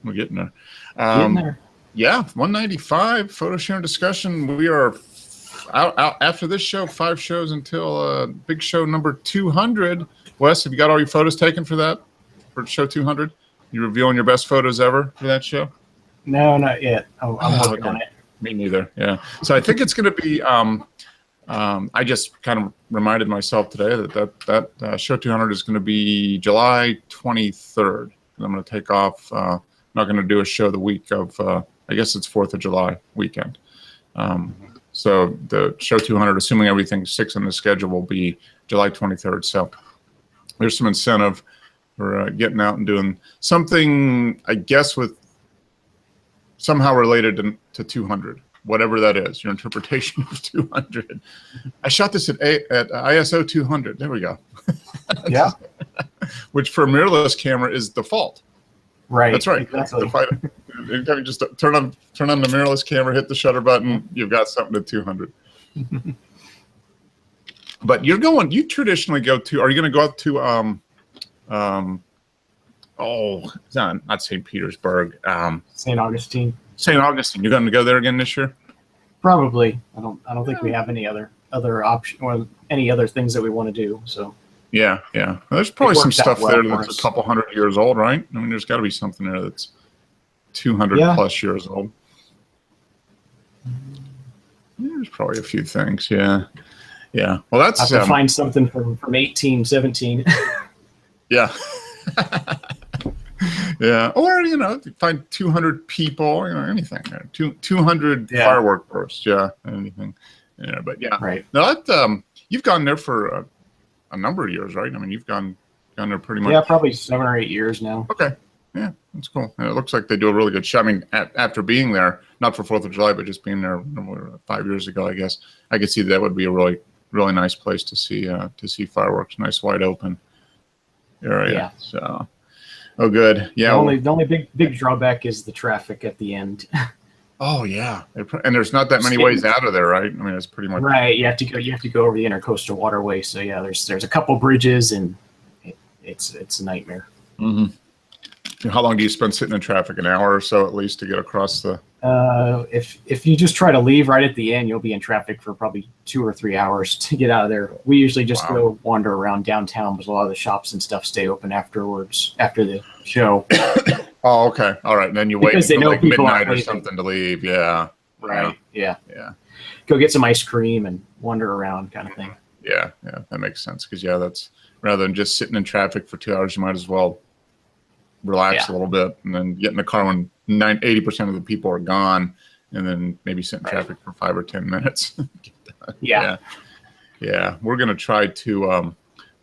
We're getting there. Getting there. Yeah, 195 photo sharing discussion. We are out after this show, 5 shows until big show number 200. Wes, have you got all your photos taken for that? For show 200? You revealing your best photos ever for that show? No, not yet. I'm working on it. Me neither. Yeah. So I think it's going to be. I just kind of reminded myself today that show 200 is going to be July 23rd. I'm going to take off. I'm not going to do a show the week of. I guess it's 4th of July weekend. So the show 200, assuming everything sticks on the schedule, will be July 23rd. So there's some incentive for getting out and doing something, I guess, with somehow related to 200, whatever that is, your interpretation of 200. I shot this at ISO 200. There we go. Yeah. Which for a mirrorless camera is default. Right. That's right. Exactly. Anytime you just turn on the mirrorless camera, hit the shutter button, you've got something at 200. But you traditionally go to, are you going to go up to, it's not St. Petersburg. St. Augustine. St. Augustine. You're going to go there again this year? Probably. I don't think we have any other option or any other things that we want to do. So. Yeah. Well, there's probably some stuff there that's a couple hundred years old, right? I mean, there's got to be something there that's 200 plus years old. There's probably a few things. Yeah. Well, that's. I have to find something from 1817. Yeah. Yeah, or find 200 people, anything. 200 firework bursts, anything. Yeah, but yeah, right. Now that you've gone there for a number of years, right? I mean, you've gone there pretty much. Yeah, probably 7 or 8 years now. Okay, yeah, that's cool. And it looks like they do a really good show. I mean, after being there, not for 4th of July, but just being there 5 years ago, I guess I could see that would be a really, really nice place to see fireworks. Nice wide open area. Yeah. So. Oh, good. Yeah. The only big drawback is the traffic at the end. Oh yeah, and there's not that many ways out of there, right? I mean, it's pretty much right. You have to go over the intercoastal waterway. So yeah, there's a couple bridges, and it's a nightmare. Mm-hmm. How long do you spend sitting in traffic? An hour or so at least to get across the. If you just try to leave right at the end, you'll be in traffic for probably 2 or 3 hours to get out of there. We usually just go wander around downtown because a lot of the shops and stuff stay open afterwards after the show. Oh, okay. All right. And then you wait until like midnight or something to leave. Yeah. Right. Yeah. Go get some ice cream and wander around kind of thing. Yeah. That makes sense. Because, that's rather than just sitting in traffic for 2 hours, you might as well relax a little bit and then get in the car when 80% of the people are gone and then maybe sit in traffic for 5 or 10 minutes. Yeah. We're going to try to,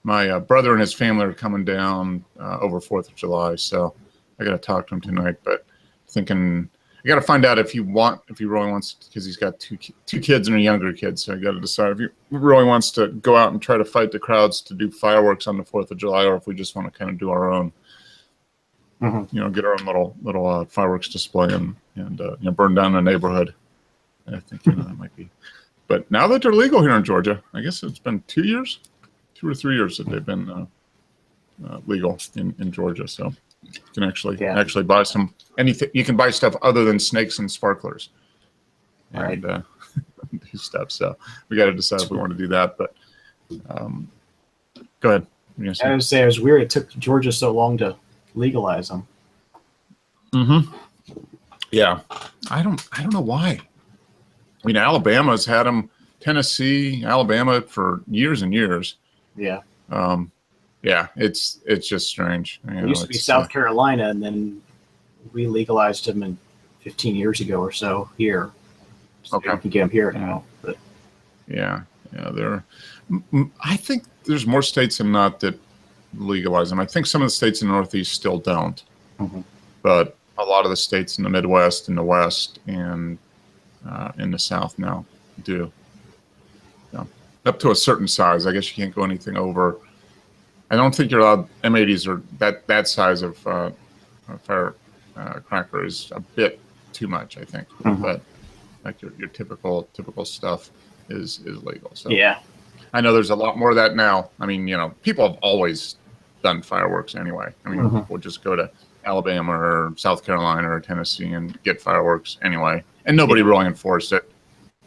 my brother and his family are coming down over 4th of July. So I got to talk to him tonight, but thinking I got to find out if he really wants, because he's got two kids and a younger kid. So I got to decide if he really wants to go out and try to fight the crowds to do fireworks on the 4th of July, or if we just want to kind of do our own. Mm-hmm. Get our own little fireworks display and burn down the neighborhood. I think that might be. But now that they're legal here in Georgia, I guess it's been 2 or 3 years that they've been legal in Georgia. So you can actually buy anything. You can buy stuff other than snakes and sparklers, and do stuff. So we got to decide if we want to do that. But go ahead. I would say it was weird. It took Georgia so long to legalize them. Mm-hmm. Yeah, I don't know why. I mean, Alabama's had them. Tennessee, Alabama for years and years. Yeah. It's just strange. It used to be South Carolina, and then we legalized them 15 years ago or so here. So you can get them here now. But yeah, I think there's more states than not that legalize them. I think some of the states in the Northeast still don't, but a lot of the states in the Midwest and the West and in the South now do. Up to a certain size. I guess you can't go anything over. I don't think you're allowed. M80s are that size of firecracker is a bit too much, I think. But like your typical stuff is legal. So yeah, I know there's a lot more of that now. I mean, people have always done fireworks anyway. I mean, people just go to Alabama or South Carolina or Tennessee and get fireworks anyway. And nobody really enforced it,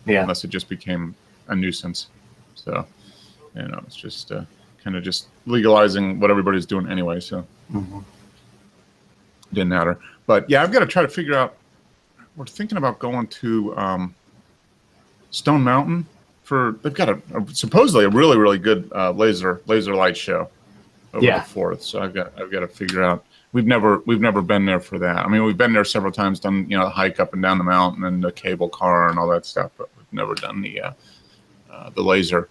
unless it just became a nuisance. So, it's just kind of just legalizing what everybody's doing anyway. So, didn't matter. But yeah, I've got to try to figure out. We're thinking about going to Stone Mountain they've got supposedly a really, really good laser light show over the 4th. So I've got to figure out. We've never been there for that. I mean, we've been there several times, done the hike up and down the mountain and the cable car and all that stuff, but we've never done the laser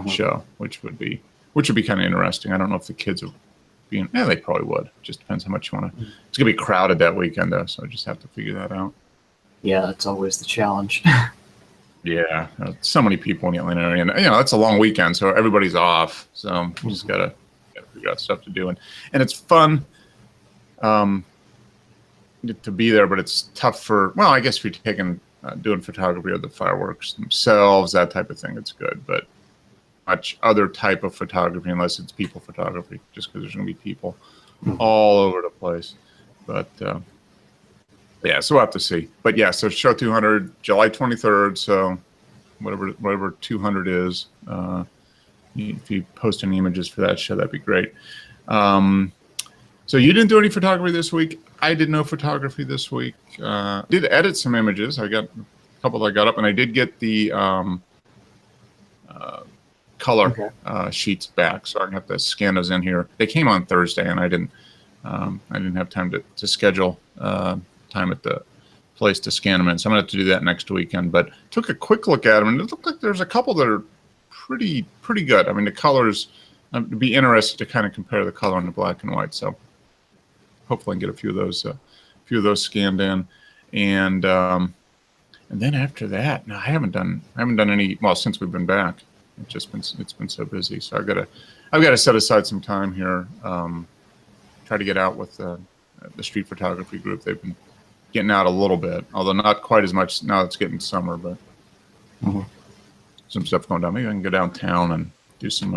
show, which would be kind of interesting. I don't know if the kids are being. Yeah, they probably would. Just depends how much you want to. It's gonna be crowded that weekend though, so I just have to figure that out. Yeah, that's always the challenge. Yeah, so many people in the Atlanta area, and it's a long weekend, so everybody's off. So you just gotta figure out stuff to do, and it's fun to be there, but it's tough for. Well, I guess if you're doing photography of the fireworks themselves, that type of thing, it's good, but much other type of photography, unless it's people photography, just because there's gonna be people all over the place. But yeah, so we'll have to see. But yeah, so show 200, July 23rd. So whatever 200 is, if you post any images for that show, that'd be great. So you didn't do any photography this week. I did no photography this week. Did edit some images. I got a couple that I got up, and I did get the color sheets back, so I'm gonna have to scan those in here. They came on Thursday, and I didn't have time to schedule time at the place to scan them in, so I'm gonna have to do that next weekend. But took a quick look at them, and it looked like there's a couple that are pretty good. I mean, the colors. It'd be interesting to kind of compare the color in the black and white. So hopefully I can get a few of those scanned in, and then after that, no, I haven't done any. Well, since we've been back, it's been so busy. So I've got to set aside some time here. Try to get out with the street photography group. They've been getting out a little bit, although not quite as much now. It's getting summer, but some stuff going down. Maybe I can go downtown and do some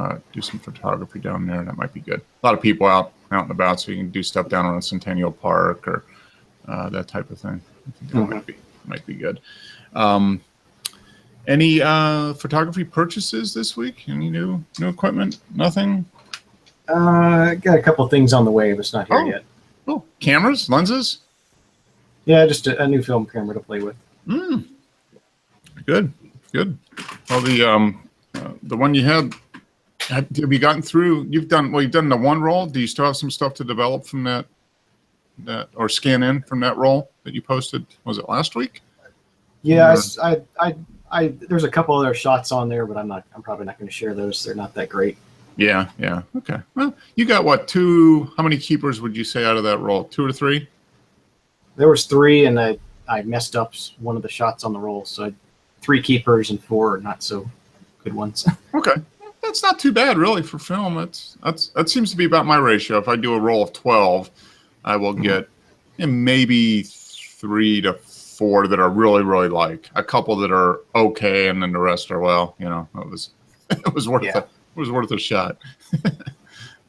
photography down there. That might be good. A lot of people out and about, so you can do stuff down around Centennial Park or that type of thing. I think that might be good. Any photography purchases this week? Any new equipment? Nothing. Got a couple things on the way, but it's not here yet. Oh, cameras, lenses. Yeah, just a new film camera to play with. Good. Well, the one you had. Have you gotten through? You've done the one roll. Do you still have some stuff to develop from that or scan in from that roll that you posted? Was it last week? Yeah, I there's a couple other shots on there, but I'm probably not going to share those. They're not that great. Yeah. Okay. Well, you got what? How many keepers would you say out of that roll? 2 or 3? There was 3, and I messed up one of the shots on the roll, so 3 keepers and 4 not so good ones. Okay. That's not too bad, really, for film. That seems to be about my ratio. If I do a roll of 12, I will get maybe 3 to 4 that are really, really like. A couple that are okay, and then the rest are it was worth a shot.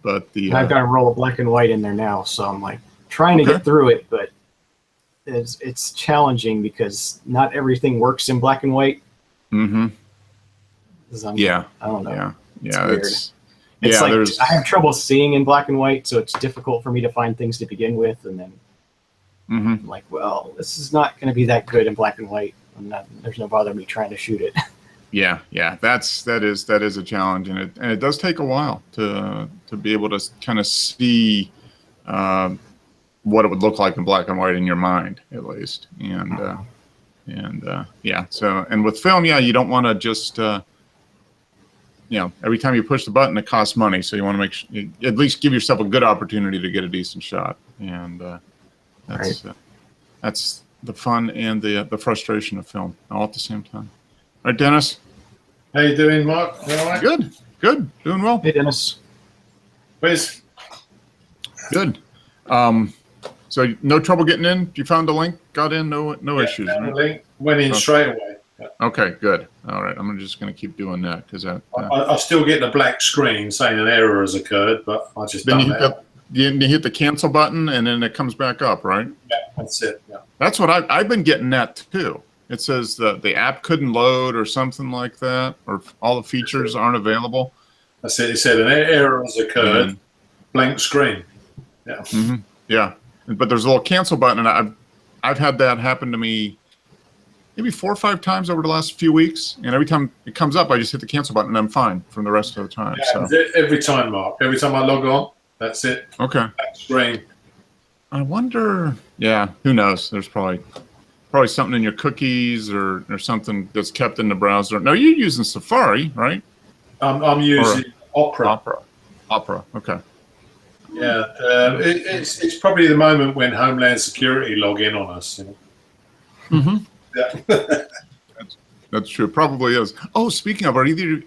But I've got a roll of black and white in there now, so I'm like trying to get through it, but it's challenging because not everything works in black and white. Mm-hmm. I don't know. Yeah, it's like I have trouble seeing in black and white, so it's difficult for me to find things to begin with, and then I'm like, well, this is not going to be that good in black and white. There's no bother me trying to shoot it. Yeah, that is a challenge, and it does take a while to be able to kind of see what it would look like in black and white in your mind, at least, So with film, you don't want to just every time you push the button, it costs money. So you want to make sure at least give yourself a good opportunity to get a decent shot. And that's the fun and the frustration of film all at the same time. All right, Dennis. How you doing, Mark? You all right? Good. Doing well. Hey, Dennis. Where's good. So no trouble getting in? You found the link? Got in? No issues. Right? The link went in straight away. Okay, good. All right, I'm just going to keep doing that because I still get the black screen saying an error has occurred, but I just then done you that. you hit the cancel button and then it comes back up, right? Yeah, that's it. Yeah. That's what I've been getting that too. It says the app couldn't load or something like that, or all the features aren't available. That's it. It said an error has occurred. And, Blank screen. Yeah. yeah, but there's a little cancel button, and I've had that happen to me maybe 4 or 5 times over the last few weeks, and every time it comes up, I just hit the cancel button and I'm fine from the rest of the time. Yeah, so. Every time, Mark. Every time I log on, that's it. Okay. Blank screen. I wonder. Yeah, who knows? There's probably something in your cookies or something that's kept in the browser. No, you're using Safari, right? I'm using Opera. Opera. Okay. Yeah, it's probably the moment when Homeland Security log in on us. You know? Yeah. That's true. Probably is. Oh, speaking of, are you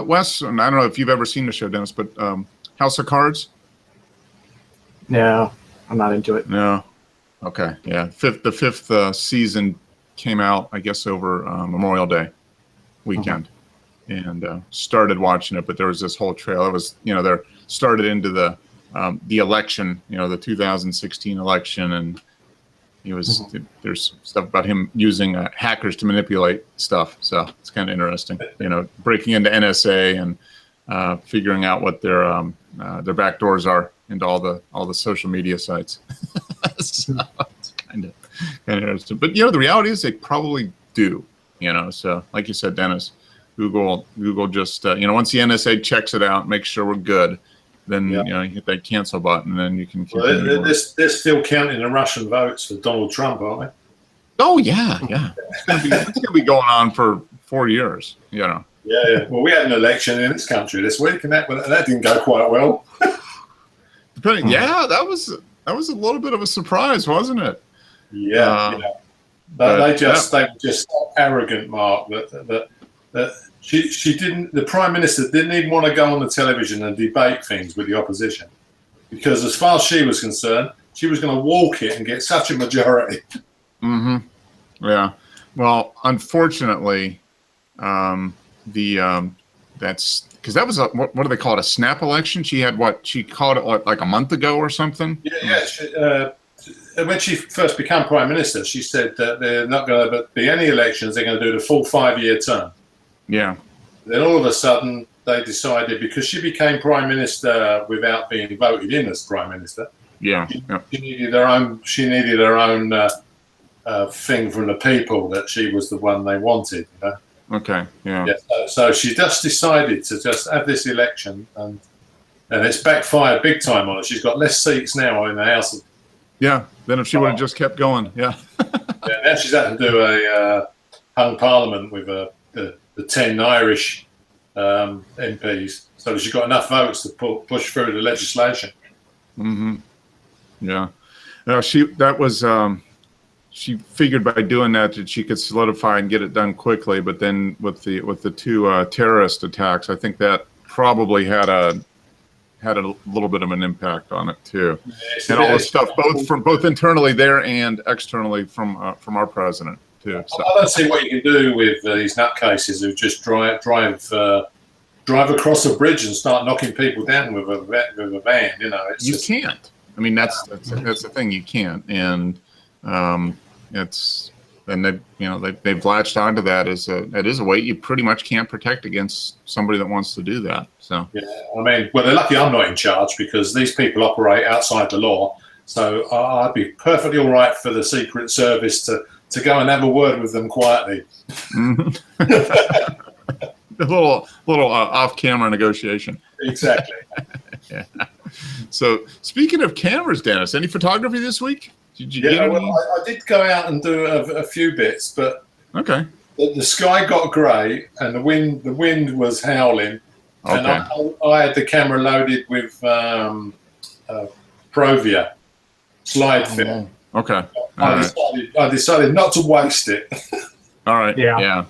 Wes? And I don't know if you've ever seen the show, Dennis, but House of Cards. No, I'm not into it. No. Okay. Yeah. The fifth season came out, I guess, over Memorial Day weekend, and started watching it. But there was this whole trail. It was, they're started into the election, the 2016 election, and there's stuff about him using hackers to manipulate stuff. So it's kind of interesting, breaking into NSA and figuring out what their backdoors are into all the social media sites. So it's kind of interesting. But the reality is they probably do. So like you said, Dennis, Google just once the NSA checks it out, makes sure we're good, then you hit that cancel button, and then you can continue. Well, they're still counting the Russian votes for Donald Trump, aren't they? Oh yeah. It's gonna be going on for 4 years. Yeah. Well, we had an election in this country this week, and that didn't go quite well. Yeah, that was a little bit of a surprise, wasn't it? Yeah. They were just so arrogant, Mark, that she didn't. The Prime Minister didn't even want to go on the television and debate things with the opposition, because as far as she was concerned, she was going to walk it and get such a majority. Yeah. Well, unfortunately, that's because that was what do they call it? A snap election. She had she called it like a month ago or something. Yeah. When she first became Prime Minister, she said that they're not going to be any elections. They're going to do the full 5-year term. Yeah. Then all of a sudden, they decided, because she became Prime Minister without being voted in as Prime Minister. Yeah. She needed her own. She needed her own thing from the people, that she was the one they wanted. Okay. Yeah. So she just decided to just have this election, and it's backfired big time on her. She's got less seats now in the House. Yeah. Then if she would have just kept going, yeah. Now she's had to do a hung parliament with the 10 Irish MPs, so that she's got enough votes to push through the legislation. Yeah. No, she figured by doing that she could solidify and get it done quickly. But then with the 2 terrorist attacks, I think that probably had a little bit of an impact on it too, and all the stuff both internally there and externally from our president too. So. I don't see what you can do with these nutcases who just drive across a bridge and start knocking people down with a van. You can't. I mean, that's the thing. You can't, and they've latched onto that as it is a way you pretty much can't protect against somebody that wants to do that. So yeah, I mean, well, they're lucky I'm not in charge, because these people operate outside the law. So I'd be perfectly all right for the Secret Service to go and have a word with them quietly. A little off-camera negotiation. Exactly. Yeah. So speaking of cameras, Dennis, any photography this week? Did you get any? Well, I did go out and do a few bits, but okay. The sky got grey and the wind was howling, and I had the camera loaded with Provia slide film. Okay. I decided not to waste it. All right. Yeah.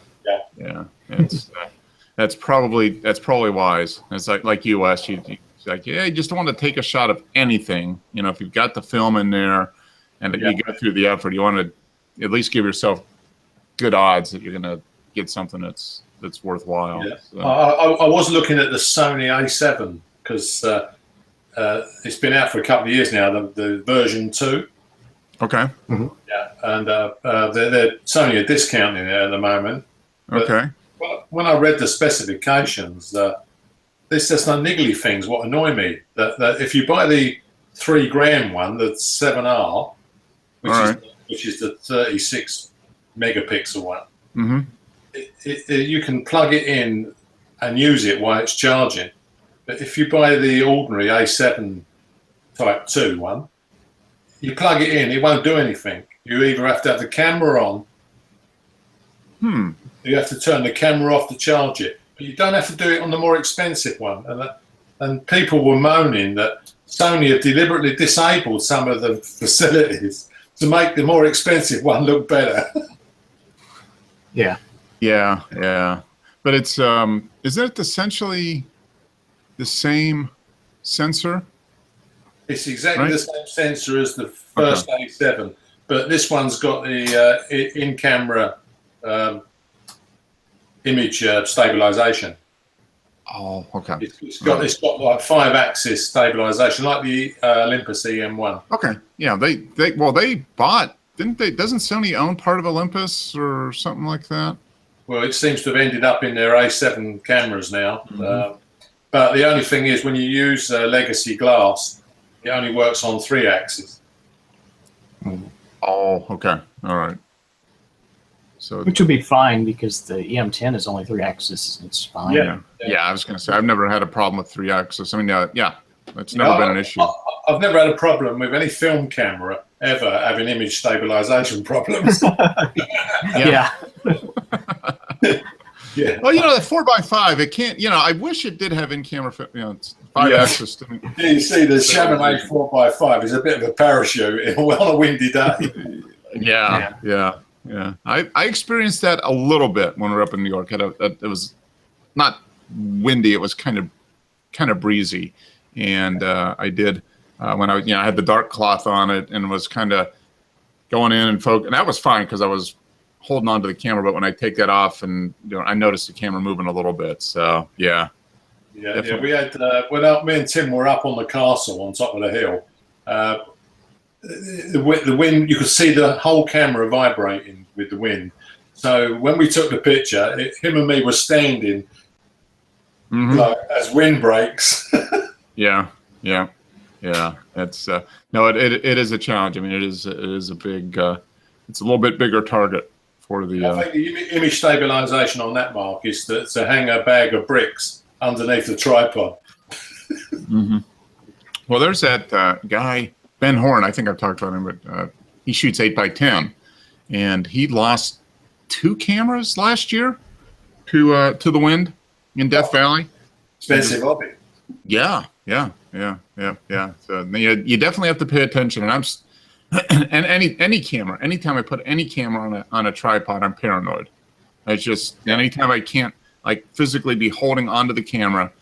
That's probably wise. It's like you, Wes. You just don't want to take a shot of anything. If you've got the film in there and you go through the effort, you want to at least give yourself good odds that you're going to get something that's worthwhile. Yeah. So. I was looking at the Sony A7 because it's been out for a couple of years now. The version 2. Okay. Yeah, and they're Sony are discounting it at the moment. But Okay. when I read the specifications, there's just no niggly things. What annoy me that if you buy the $3,000 one, the 7R, which is the 36 megapixel one, you can plug it in and use it while it's charging. But if you buy the ordinary A7 Type 2 one, you plug it in, it won't do anything. You either have to have the camera on, you have to turn the camera off to charge it, but you don't have to do it on the more expensive one. And people were moaning that Sony have deliberately disabled some of the facilities to make the more expensive one look better. Yeah. But it's is it essentially the same sensor? It's exactly the same sensor as the first A7, but this one's got the in-camera image stabilization. Oh, okay. It's got like 5-axis stabilization, like the Olympus EM1. Okay, yeah. They bought, didn't they? Doesn't Sony own part of Olympus or something like that? Well, it seems to have ended up in their A7 cameras now. But the only thing is, when you use legacy glass, it only works on 3 axes. Oh, okay. All right. So, which would be fine because the EM10 is only 3 axis. It's fine. Yeah. I was going to say I've never had a problem with 3 axis. I mean, it's never been an issue. I've never had a problem with any film camera ever having image stabilization problems. Yeah. Yeah. Well, the 4x5, it can't. I wish it did have in-camera. 5-axis. Yeah, you see, the Chamonix 4x5 is a bit of a parachute on a windy day. Yeah. I experienced that a little bit when we were up in New York. It was not windy; it was kind of breezy, and I did when I had the dark cloth on it and was kind of going in and focus, and that was fine because I was holding on to the camera. But when I take that off, and I noticed the camera moving a little bit. So yeah. We had when me and Tim were up on the castle on top of the hill. The wind, you could see the whole camera vibrating with the wind. So when we took the picture, him and me were standing like, as wind breaks. Yeah. It's no, it is a challenge. I mean, it is a big. It's a little bit bigger target for the. I think the image stabilization on that, Mark, is to hang a bag of bricks underneath the tripod. Well, there's that guy. Ben Horn, I think I've talked about him, but he shoots 8x10, and he lost 2 cameras last year to the wind in Death Valley. Expensive hobby. Yeah. So you definitely have to pay attention, and any camera. Anytime I put any camera on a tripod, I'm paranoid. It's just anytime I can't physically be holding onto the camera,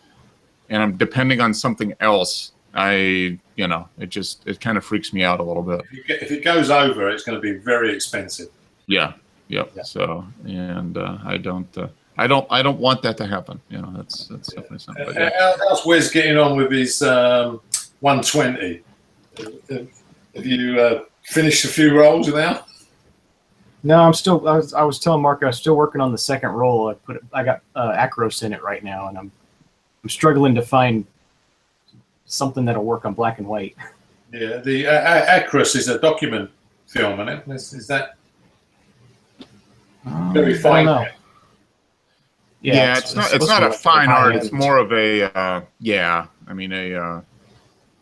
and I'm depending on something else. It kind of freaks me out a little bit. If it goes over, it's going to be very expensive. Yeah. So, and I don't want that to happen. That's definitely something. But, how's Wes getting on with his 120? Have you finished a few rolls now? No, I'm still. I was telling Mark I was still working on the second roll. I got Acros in it right now, and I'm struggling to find something that'll work on black and white. Yeah, the Acros is a document film, isn't it? Is that very fine? I don't know. Yeah, it's not a fine art. It's more of a a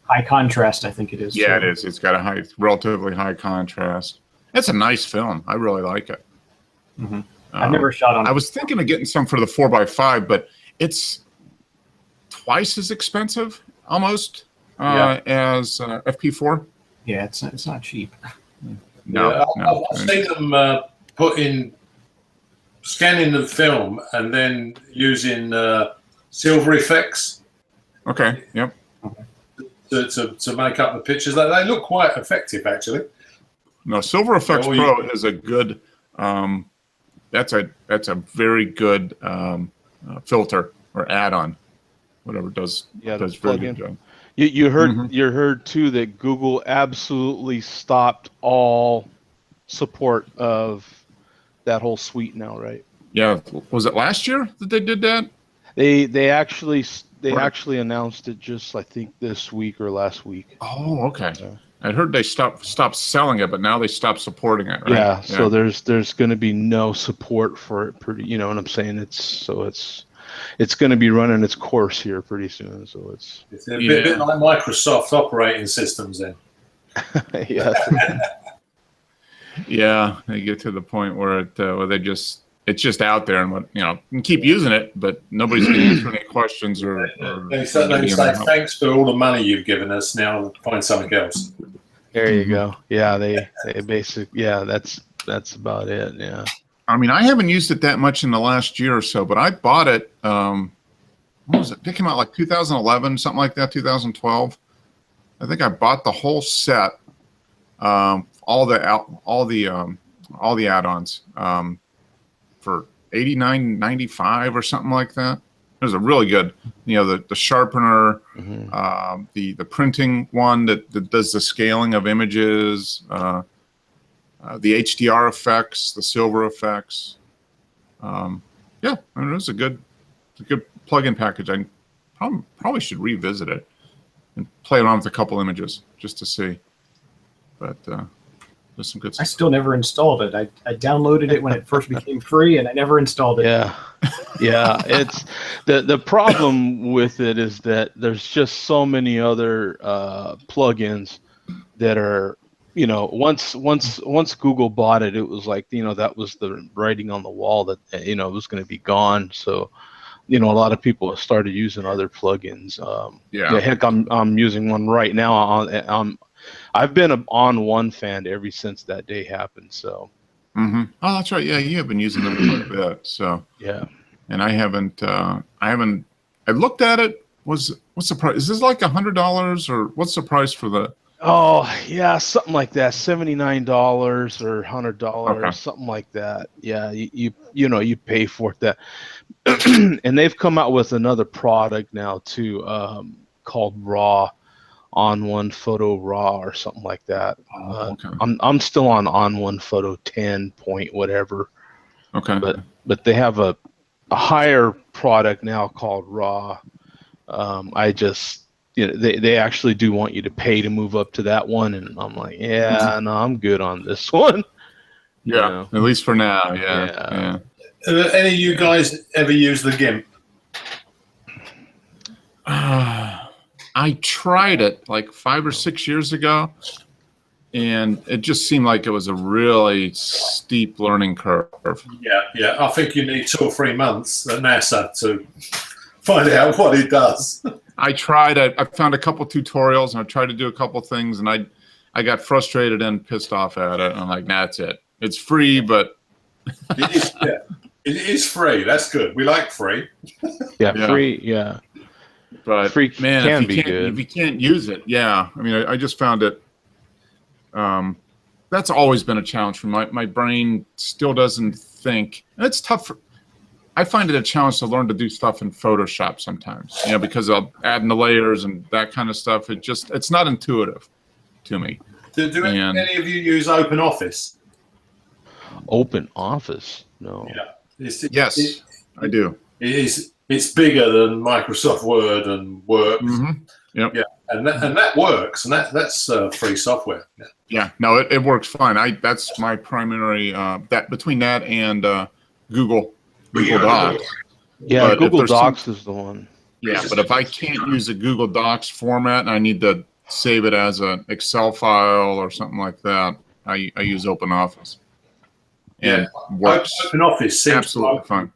high contrast. I think it is. Yeah, it is. It's got a relatively high contrast. It's a nice film. I really like it. I've never shot on. I was thinking of getting some for the 4x5, but it's twice as expensive. Almost as FP4. Yeah, it's not cheap. No. I've seen them scanning the film and then using silver effects. Okay. Yep. To make up the pictures. They look quite effective, actually. No, Silver Effects Pro is a good. That's a very good filter or add-on. Whatever does very good job. You heard Mhm. you heard too that Google absolutely stopped all support of that whole suite now, right? Yeah, was it last year that they did that? They actually Right. actually announced it just I think this week or last week. Oh, okay. Yeah. I heard they stopped selling it, but now they stopped supporting it, right? Yeah, so there's going to be no support for it. Pretty, you know what I'm saying? It's going to be running its course here pretty soon. So it's It's a bit like Microsoft operating systems then. yeah. Yeah, they get to the point where it's just out there, and you can keep using it, but nobody's going to answer any questions or They say thanks for all the money you've given us. Now find something else. There you go. Yeah, they basically that's about it. Yeah. I mean, I haven't used it that much in the last year or so, but I bought it. What was it? It came out like 2011, something like that, 2012. I think I bought the whole set, all the add-ons for $89.95 or something like that. It was a really good, the sharpener, the printing one that does the scaling of images, the HDR effects, the silver effects. Yeah, I mean, it was a good plugin package. I probably should revisit it and play around with a couple images just to see. But there's some good stuff. I still never installed it. I downloaded it when it first became free, and I never installed it. Yeah. Yeah, it's the problem with it is that there's just so many other plugins that are, once Google bought it, it was like, that was the writing on the wall that it was going to be gone. So, a lot of people have started using other plugins. Yeah. Heck, I'm using one right now. I've been an On One fan ever since that day happened. So. Oh, that's right. Yeah, you have been using them quite a bit. So. Yeah. And I haven't. I looked at it. What's the price? Is this like $100 or what's the price for the? Oh yeah, something like that. $79 or $100, Okay. something like that. Yeah, you pay for it. That, and they've come out with another product now too, called Raw, On One Photo Raw or something like that. Okay. I'm still on One Photo 10 point whatever. Okay. But they have a higher product now called Raw. I just, they actually do want you to pay to move up to that one, and I'm like, no, I'm good on this one. Yeah, at least for now. Yeah. Have any of you guys ever used the GIMP? I tried it like 5 or 6 years ago, and it just seemed like it was a really steep learning curve. Yeah. I think you need 2 or 3 months at NASA to find out what it does. I tried. I found a couple tutorials, and I tried to do a couple things, and I got frustrated and pissed off at it. And I'm like, nah, that's it. It's free, but it is free. That's good. We like free. Yeah. Free. Yeah. But free man, can if be good. If you can't use it, yeah. I mean, I just found it. That's always been a challenge for my brain. Still doesn't think. And it's tough. I find it a challenge to learn to do stuff in Photoshop sometimes. Because of adding the layers and that kind of stuff. It's not intuitive to me. Do any of you use OpenOffice? OpenOffice? No. Yeah. Yes, I do. It's bigger than Microsoft Word and Works. Yep. Yeah, and that works, and that's free software. Yeah. No, it works fine. That's my primary. That between that and Google Docs. Yeah, But Google if there's Docs is the one. Yeah, but if I can't use a Google Docs format and I need to save it as an Excel file or something like that, I use OpenOffice. And works OpenOffice seems absolutely fine.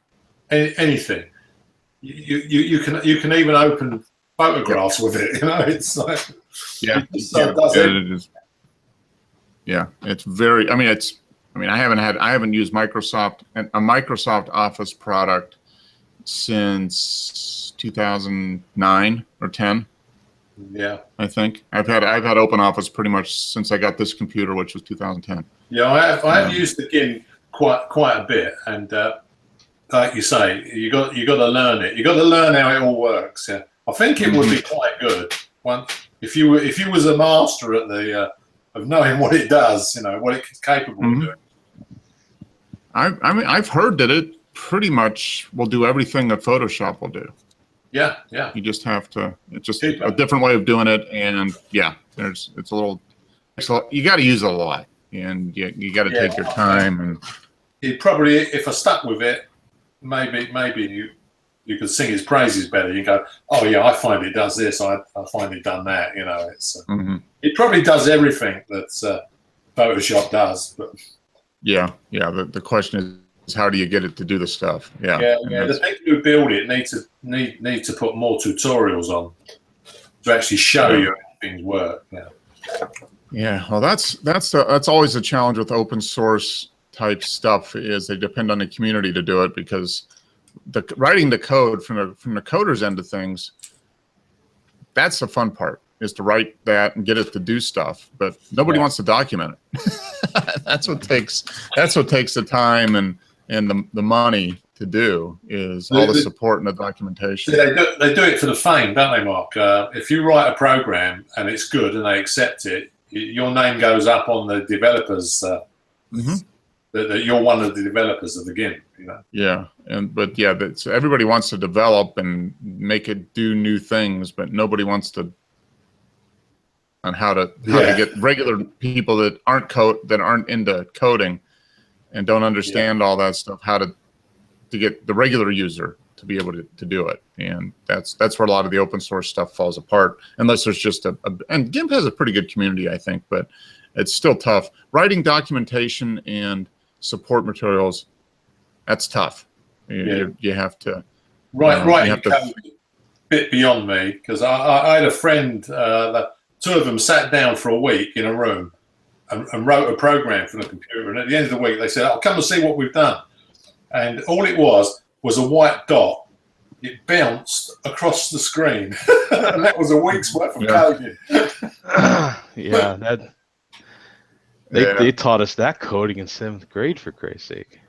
Anything. You can even open photographs with it. It's like Yeah, it is. Yeah, it's very. I haven't used a Microsoft Office product since 2009 or 10. Yeah, I think I've had OpenOffice pretty much since I got this computer, which was 2010. Yeah, I have used the GIMP quite a bit, and like you say, you got to learn it. You got to learn how it all works. Yeah, I think it would be quite good. if you was a master at the of knowing what it does, what it's capable of doing. I mean, I've heard that it pretty much will do everything that Photoshop will do. Yeah. You just have to. It's just a different way of doing it, and it's a little. So you got to use it a lot, and you got to take your time. And it probably, if I stuck with it, maybe you could sing his praises better. You go, oh yeah, I find it does this. I find it done that. It's it probably does everything that Photoshop does, but. Yeah. The question is how do you get it to do the stuff? Yeah. The people who build it need to put more tutorials on to actually show you how things work. Yeah. Well, that's always a challenge with open source type stuff is they depend on the community to do it because writing the code from the coder's end of things, that's the fun part. Is to write that and get it to do stuff, but nobody wants to document it. That's what takes the time and the money to do is all the support and the documentation. They do it for the fame, don't they, Mark? If you write a program and it's good and they accept it, your name goes up on the developers. That you're one of the developers of the game. Yeah, but everybody wants to develop and make it do new things, but nobody wants to. On how to get regular people that aren't into coding and don't understand all that stuff, how to get the regular user to be able to do it. And that's where a lot of the open source stuff falls apart, unless there's just and GIMP has a pretty good community, I think, but it's still tough. Writing documentation and support materials, that's tough. You have to write code a bit beyond me, because I had a friend that two of them sat down for a week in a room and wrote a program from the computer. And at the end of the week, they said, "Oh, come and see what we've done." And all it was a white dot. It bounced across the screen. And that was a week's worth of coding. They taught us that coding in 7th grade, for Christ's sake.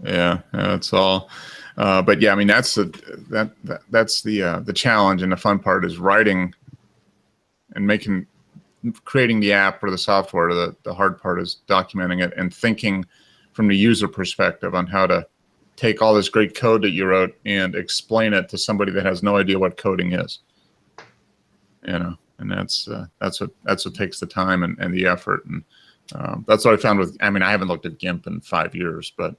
Yeah, it's all. But yeah, I mean that's the challenge, and the fun part is writing and creating the app or the software. The hard part is documenting it and thinking from the user perspective on how to take all this great code that you wrote and explain it to somebody that has no idea what coding is. And that's what takes the time and the effort, and that's what I found with. I mean, I haven't looked at GIMP in 5 years, but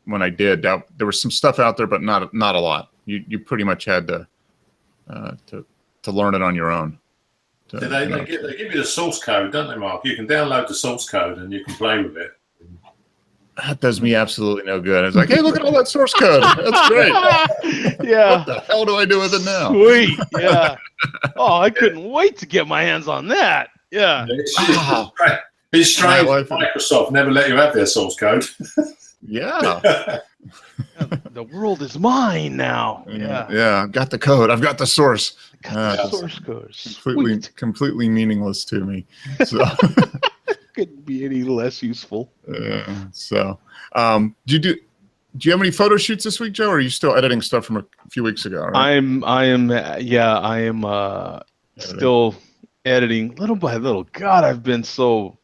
when I did, there was some stuff out there, but not a lot. You pretty much had to learn it on your own. They give you the source code, don't they, Mark? You can download the source code and you can play with it. That does me absolutely no good. It's like, hey, look at all that source code. That's great. Yeah. What the hell do I do with it now? Sweet. Yeah. Oh, I couldn't wait to get my hands on that. Yeah. It's strange. Microsoft never let you have their source code. Yeah. The world is mine now. Yeah. I've got the code. I've got the source. Source code. Completely meaningless to me. So couldn't be any less useful. So, do you have any photo shoots this week, Joe? Or are you still editing stuff from a few weeks ago? Right? I am still editing little by little. God, I've been so.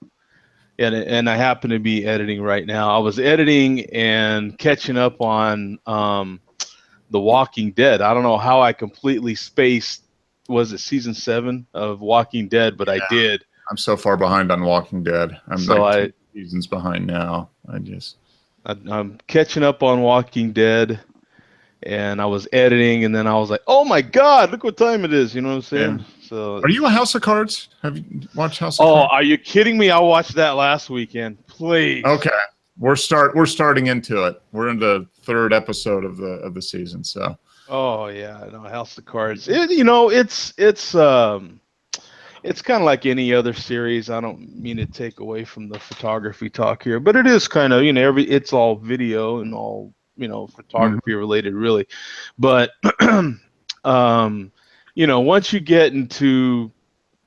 And I happen to be editing right now. I was editing and catching up on The Walking Dead. I don't know how I completely spaced. Was it season 7 of Walking Dead? But I did. I'm so far behind on Walking Dead. I'm so like 2 seasons behind now. I'm catching up on Walking Dead, and I was editing, and then I was like, "Oh my God, look what time it is!" You know what I'm saying? Yeah. So, are you a House of Cards? Have you watched House of Oh, Cards? are you kidding me? I watched that last weekend. Please. Okay, we're starting into it. We're in the 3rd episode of the season. So. Oh yeah, no, House of Cards. It's kind of like any other series. I don't mean to take away from the photography talk here, but it is kind of, it's all video and all, photography related really. But, once you get into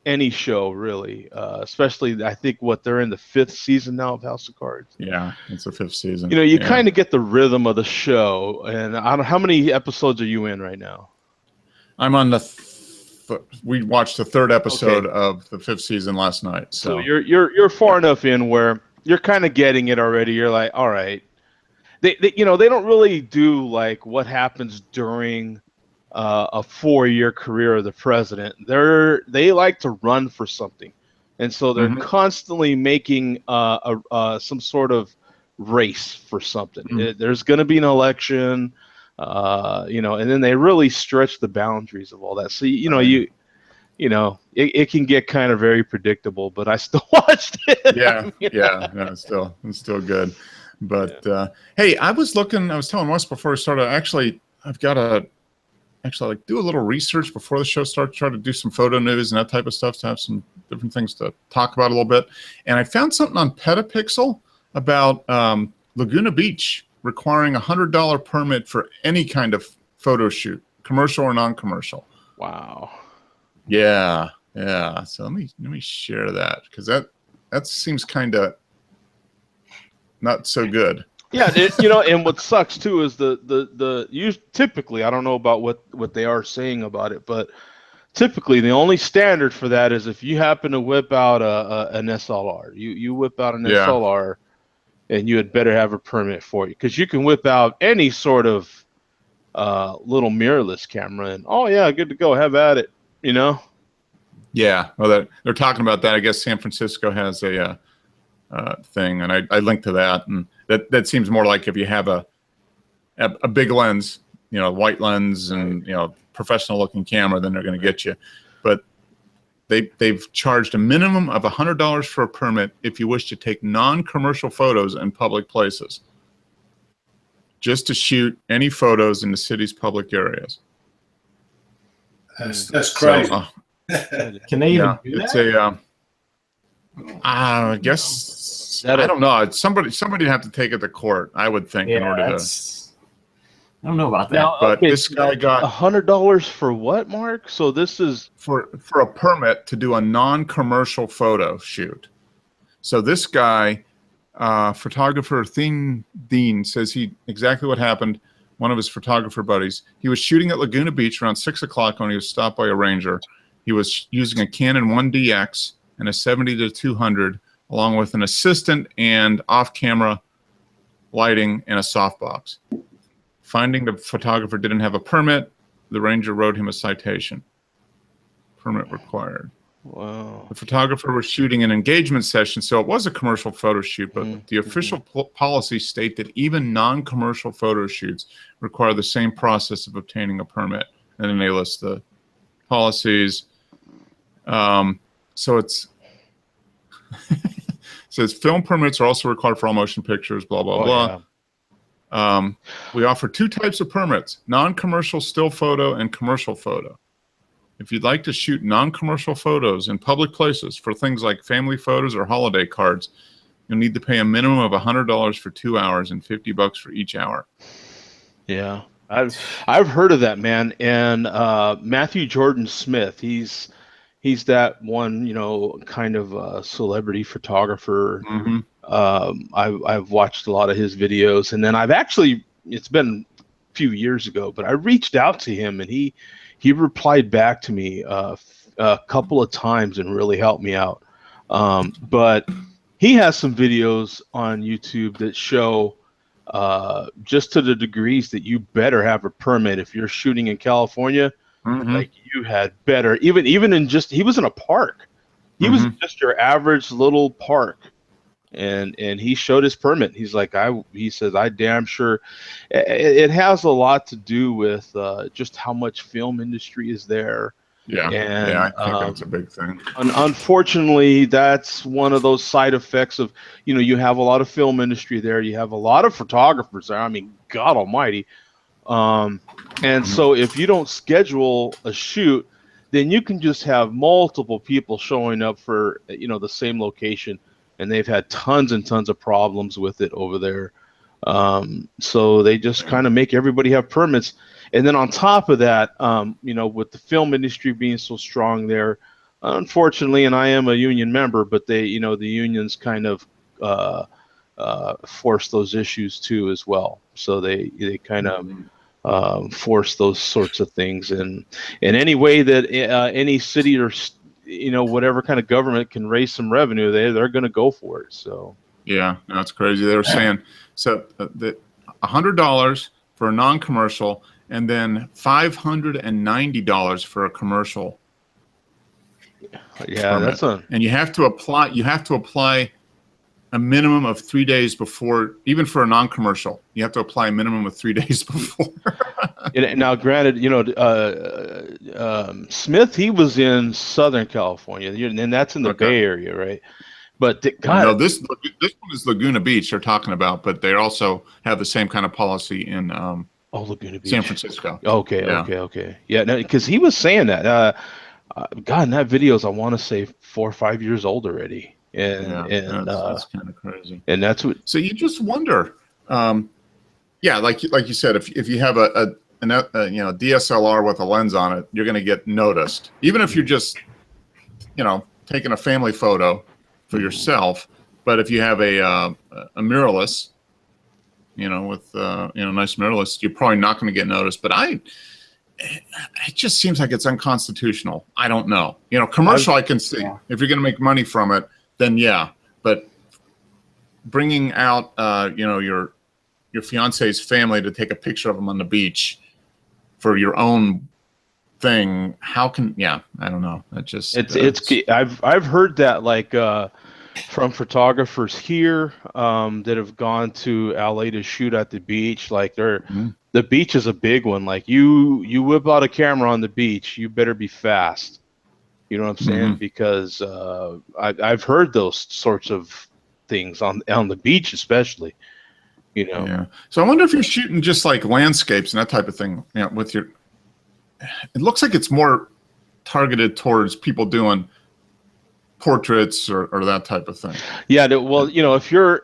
any show really, especially I think they're in the 5th season now of House of Cards. Yeah, it's the 5th season. You kind of get the rhythm of the show. And how many episodes are you in right now? I'm on the. We watched the third episode of the 5th season last night. So you're far enough in where you're kind of getting it already. You're like, all right. They don't really do like what happens during a 4-year career of the president. They like to run for something, and so they're constantly making some sort of race for something. There's going to be an election. And then they really stretch the boundaries of all that. So it can get kind of very predictable. But I still watched it. Yeah, no, it's still good. But hey, I was telling Wes before we started. I've got to like do a little research before the show starts. Try to do some photo news and that type of stuff to have some different things to talk about a little bit. And I found something on Petapixel about Laguna Beach requiring $100 permit for any kind of photo shoot, commercial or non-commercial. Wow. Yeah. So let me share that, because that seems kind of not so good. Yeah, and what sucks too is typically, I don't know about what they are saying about it, but typically the only standard for that is if you happen to whip out an SLR, you whip out an SLR. And you had better have a permit for it, because you can whip out any sort of little mirrorless camera and good to go, have at it, Yeah, well, they're talking about that. I guess San Francisco has a thing, and I linked to that, and that seems more like if you have a big lens, white lens, and professional looking camera, then they're going to get you. But they've charged a minimum of $100 for a permit if you wish to take non-commercial photos in public places, just to shoot any photos in the city's public areas. That's crazy. Can they even do it's that? I guess I don't know. Somebody have to take it to court, I would think, in order to. I don't know about that. Now, but this guy got $100 for what, Mark? So this is for a permit to do a non-commercial photo shoot. So this guy, photographer Dean, says exactly what happened. One of his photographer buddies, he was shooting at Laguna Beach around 6 o'clock when he was stopped by a ranger. He was using a Canon 1DX and a 70-200, along with an assistant and off-camera lighting and a softbox. Finding the photographer didn't have a permit, the ranger wrote him a citation. Permit required. Wow. The photographer was shooting an engagement session, so it was a commercial photo shoot, but the official policies state that even non-commercial photo shoots require the same process of obtaining a permit. And then they list the policies. So it's says film permits are also required for all motion pictures, blah, blah, blah. Yeah. We offer 2 types of permits: non-commercial still photo and commercial photo. If you'd like to shoot non-commercial photos in public places for things like family photos or holiday cards, you'll need to pay a minimum of $100 for 2 hours and $50 for each hour. Yeah, I've heard of that, man. And Matthew Jordan Smith, he's that one, kind of celebrity photographer. Mm-hmm. I've watched a lot of his videos, and then it's been a few years ago, but I reached out to him, and he replied back to me a couple of times and really helped me out. But he has some videos on YouTube that show just to the degrees that you better have a permit if you're shooting in California. Mm-hmm. Like you had better, even in he was in a park. He was in just your average little park. And he showed his permit. He's like, he says, I damn sure. It has a lot to do with just how much film industry is there. Yeah, and, I think that's a big thing. Unfortunately, that's one of those side effects of, you have a lot of film industry there. You have a lot of photographers there. I mean, God almighty. And so if you don't schedule a shoot, then you can just have multiple people showing up for, the same location. And they've had tons and tons of problems with it over there. So they just kind of make everybody have permits. And then on top of that, with the film industry being so strong there, unfortunately, and I am a union member, but the unions kind of force those issues too as well. So they kind of force those sorts of things. And in any way that any city or whatever kind of government can raise some revenue, they're going to go for it. So yeah, that's crazy. They were saying so that $100 for a non-commercial, and then $590 for a commercial. Yeah, that's and you have to apply a minimum of 3 days before, even for a non-commercial. You have to apply a minimum of 3 days before. Now, granted, Smith, he was in Southern California, and that's in the Bay Area, right? But God, no, this one is Laguna Beach they're talking about, but they also have the same kind of policy in Laguna Beach, San Francisco. Okay. Yeah, because he was saying that. God, in that video's, I want to say 4 or 5 years old already, and that's kind of crazy. And that's what. So you just wonder, like you said, if you have a DSLR with a lens on it, you're going to get noticed, even if you're just taking a family photo for yourself. But if you have a mirrorless, with nice mirrorless, you're probably not going to get noticed. But it just seems like it's unconstitutional. I don't know. Commercial, I can see. Yeah. If you're going to make money from it, then yeah. But bringing out, your fiance's family to take a picture of them on the beach for your own thing, how can? Yeah, I don't know. I've heard that from photographers here that have gone to LA to shoot at the beach. Like the beach is a big one. Like you whip out a camera on the beach, you better be fast. You know what I'm saying? Because I've heard those sorts of things on the beach, especially. Yeah. So I wonder if you're shooting just like landscapes and that type of thing. With it looks like it's more targeted towards people doing portraits or that type of thing. Yeah. Well, if you're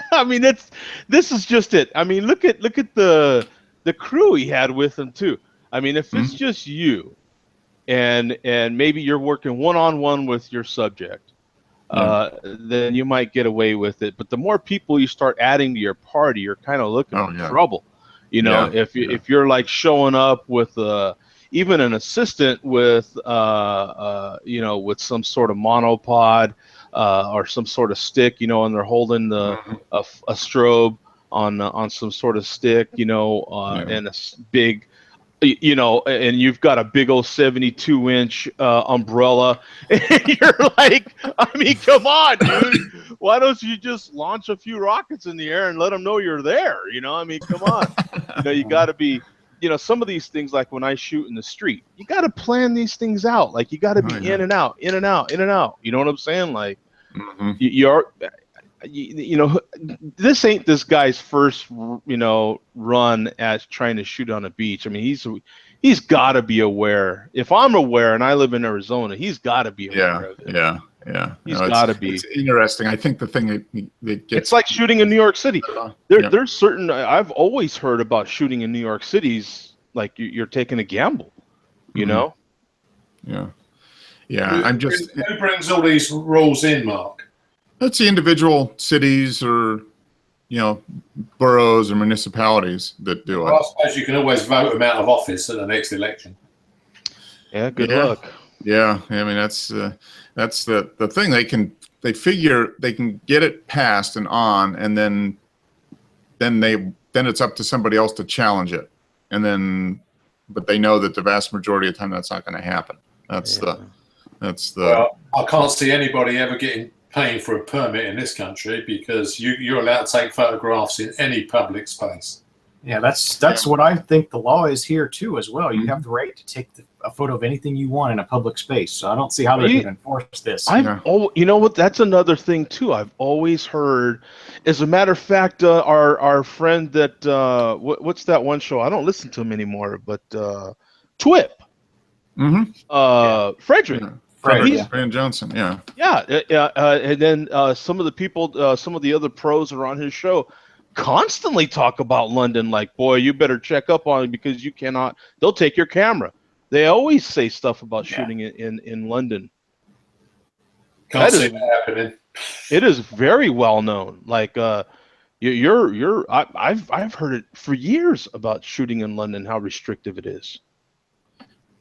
I mean, this is just it. I mean, look at the crew he had with him too. I mean, if it's just you and maybe you're working one-on-one with your subject, then you might get away with it. But the more people you start adding to your party, you're kind of looking for trouble. If you're like showing up with even an assistant with with some sort of monopod or some sort of stick, and they're holding a strobe on some sort of stick, and a big, and you've got a big old 72-inch umbrella, and you're like, I mean, come on, dude, why don't you just launch a few rockets in the air and let them know you're there? I mean, come on. You got to be, some of these things, like when I shoot in the street, you got to plan these things out. Like you got to be in and out, in and out, in and out. You know what I'm saying? Like this ain't this guy's first, run at trying to shoot on a beach. I mean, he's got to be aware. If I'm aware and I live in Arizona, he's got to be aware of it. Yeah. He's got to be. It's interesting. I think the thing that gets... It's like shooting in New York City. There's certain... I've always heard about shooting in New York City's like you're taking a gamble, Yeah. I'm just... Who brings all these rules in, Mark? It's the individual cities or, boroughs or municipalities that do it. I suppose you can always vote them out of office at the next election. Yeah, good luck. Yeah, I mean that's the thing. They figure they can get it passed and on, and then it's up to somebody else to challenge it, but they know that the vast majority of the time that's not going to happen. That's the. Well, I can't see anybody ever paying for a permit in this country because you're allowed to take photographs in any public space. Yeah, that's what I think the law is here too as well. You have the right to take a photo of anything you want in a public space. So I don't see how they can enforce this. You know what? That's another thing too. I've always heard. As a matter of fact, our friend that what's that one show? I don't listen to him anymore, but TWIP. Frederick. Fred Johnson. And then some of the people, some of the other pros are on his show. Constantly talk about London, like, boy, you better check up on it because you cannot. They'll take your camera. They always say stuff about shooting in London. Can't see that happening. It is very well known. Like I've heard it for years about shooting in London, how restrictive it is.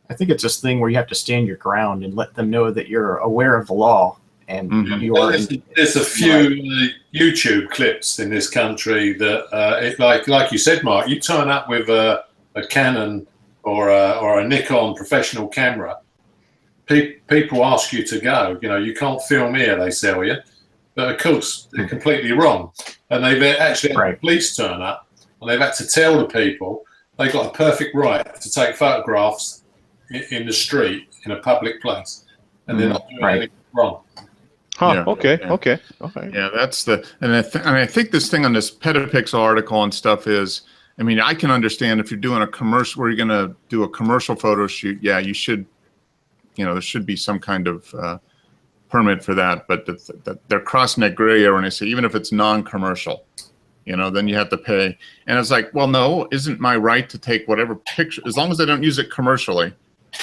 I think it's this thing where you have to stand your ground and let them know that you're aware of the law and you are. There's a few YouTube clips in this country that, like you said, Mark, you turn up with a Canon or a Nikon professional camera. People ask you to go. You know, you can't film here, they tell you. But of course, they're completely wrong. And they've actually had the police turn up, and they've had to tell the people they've got a perfect right to take photographs in the street in a public place, and they're not doing anything wrong. Huh? Yeah. Okay. Yeah. Okay. Yeah, that's the and I think this thing on this Petapixel article and stuff is. I mean, I can understand if you're doing a commercial where you're going to do a commercial photo shoot. Yeah, you should. You know, there should be some kind of permit for that, but they're crossing that gray area when they say even if it's non-commercial, you know, then you have to pay. And it's like, well, no, isn't my right to take whatever picture as long as I don't use it commercially?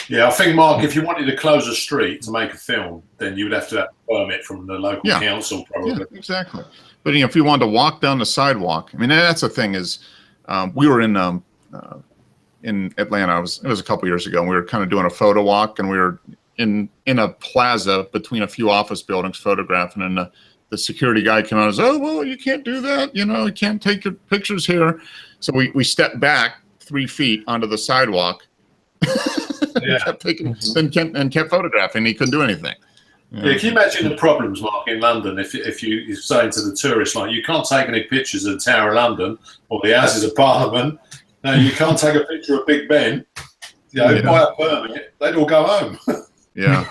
Yeah, I think, Mark, if you wanted to close a street to make a film, then you would have to have a permit from the local council, probably. Yeah, exactly. But you know, if you wanted to walk down the sidewalk, I mean, that's the thing is, we were in Atlanta. It was a couple years ago, and we were kind of doing a photo walk, and we were in a plaza between a few office buildings photographing, and the security guy came out and said, "Oh, well, you can't do that. You know, you can't take your pictures here." So we stepped back 3 feet onto the sidewalk. Kept taking, and kept photographing. He couldn't do anything. Yeah, can you imagine the problems, Mark, in London if you're saying to the tourists, like, you can't take any pictures of the Tower of London or the Houses of Parliament. No, you can't take a picture of Big Ben. You know, buy a permit, they'd all go home. Yeah.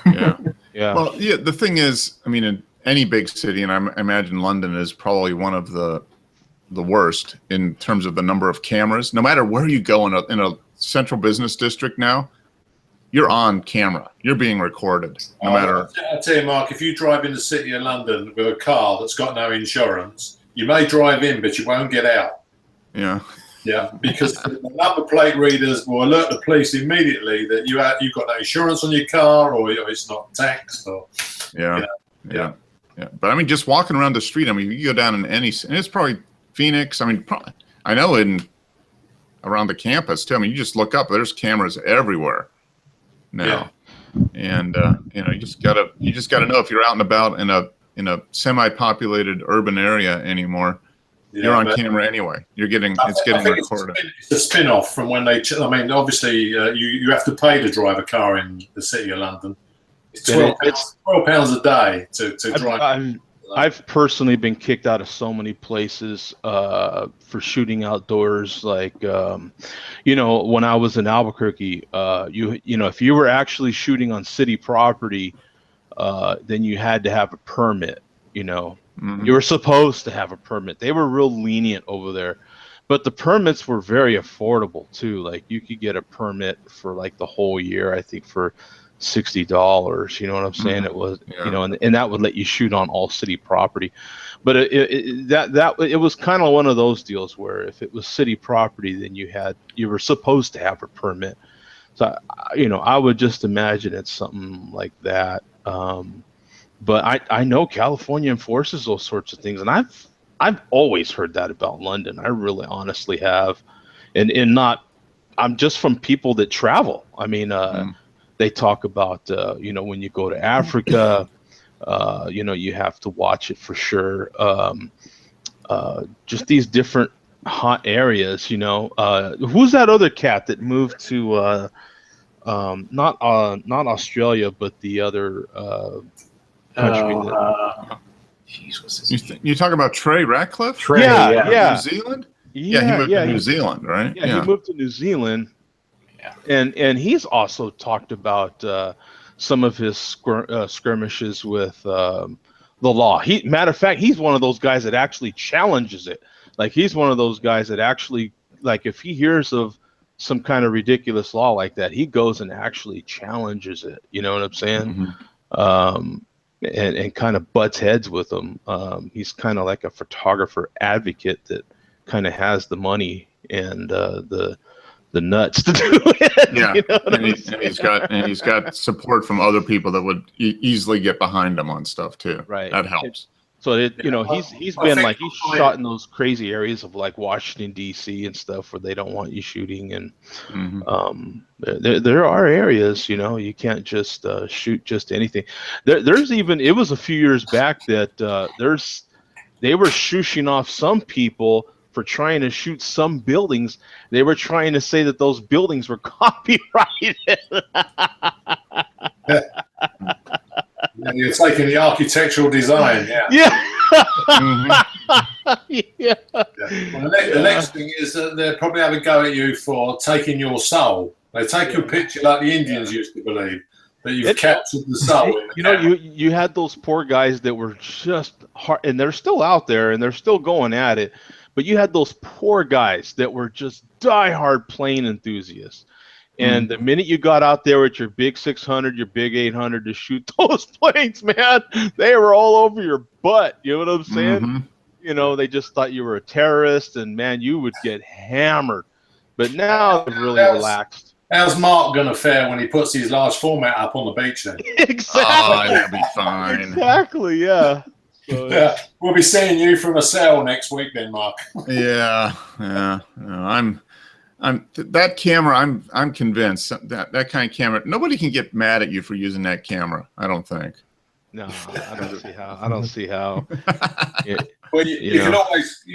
Well, yeah. The thing is, I mean, in any big city, and I imagine London is probably one of the worst in terms of the number of cameras. No matter where you go in a central business district now, you're on camera. You're being recorded. No matter. I tell you, Mark, if you drive in the city of London with a car that's got no insurance, you may drive in, but you won't get out. Yeah. Yeah, because the number plate readers will alert the police immediately that you've got no insurance on your car, or it's not taxed. Or Yeah. But I mean, just walking around the street. I mean, you go down in and it's probably Phoenix. I mean, I know around the campus too. I mean, you just look up. There's cameras everywhere now, and you know, you just gotta know if you're out and about in a semi-populated urban area anymore. You're on camera anyway. It's getting recorded. It's a spin-off from when they. I mean, obviously, you have to pay to drive a car in the city of London. It's £12 a day to drive. I've personally been kicked out of so many places for shooting outdoors. Like, you know, when I was in Albuquerque, you know, if you were actually shooting on city property, then you had to have a permit. You know. Mm-hmm. You were supposed to have a permit. They were real lenient over there, but the permits were very affordable too. Like, you could get a permit for like the whole year, I think, for $60. You know what I'm saying? Mm-hmm. It was, you know, and that would let you shoot on all city property. But it was kind of one of those deals where if it was city property, then you were supposed to have a permit. So, you know, I would just imagine it's something like that. But I know California enforces those sorts of things, and I've always heard that about London. I really honestly have, and I'm just from people that travel. I mean, they talk about you know, when you go to Africa, you know, you have to watch it for sure. Just these different hot areas, you know. Who's that other cat that moved to not Australia, but the other country? You talking about Trey Ratcliffe? Trey, New Zealand? Yeah, he moved to New Zealand, right? Yeah, he moved to New Zealand. Yeah. And he's also talked about some of his skirmishes with the law. Matter of fact, he's one of those guys that actually challenges it. Like, he's one of those guys that actually, like, if he hears of some kind of ridiculous law like that, he goes and actually challenges it. You know what I'm saying? Mm-hmm. And kind of butts heads with them. He's kind of like a photographer advocate that kind of has the money and the nuts to do it. Yeah, you know and he's got support from other people that would easily get behind him on stuff too. Right, that helps. So it, he's been think like he's shot in those crazy areas of like Washington D.C. and stuff where they don't want you shooting, and there are areas you can't just shoot just anything. There's even, it was a few years back that they were shooting off some people for trying to shoot some buildings. They were trying to say that those buildings were copyrighted. You're taking the architectural design, yeah. Yeah. Well, the next thing is that they'll probably have a go at you for taking your soul. They take your picture like the Indians used to believe, that you've captured the soul. You had those poor guys that were just hard, and they're still out there and they're still going at it. But you had those poor guys that were just diehard plane enthusiasts. And the minute you got out there with your big 600, your big 800 to shoot those planes, man, they were all over your butt. You know what I'm saying? They just thought you were a terrorist, and man, you would get hammered. But now they're really relaxed. How's Mark going to fare when he puts his large format up on the beach then? Exactly. Oh, that'll be fine. Exactly, yeah. So, yeah. We'll be seeing you from a cell next week then, Mark. Yeah. No, that camera. I'm convinced that kind of camera. Nobody can get mad at you for using that camera. I don't think. No, I don't see how. Well, you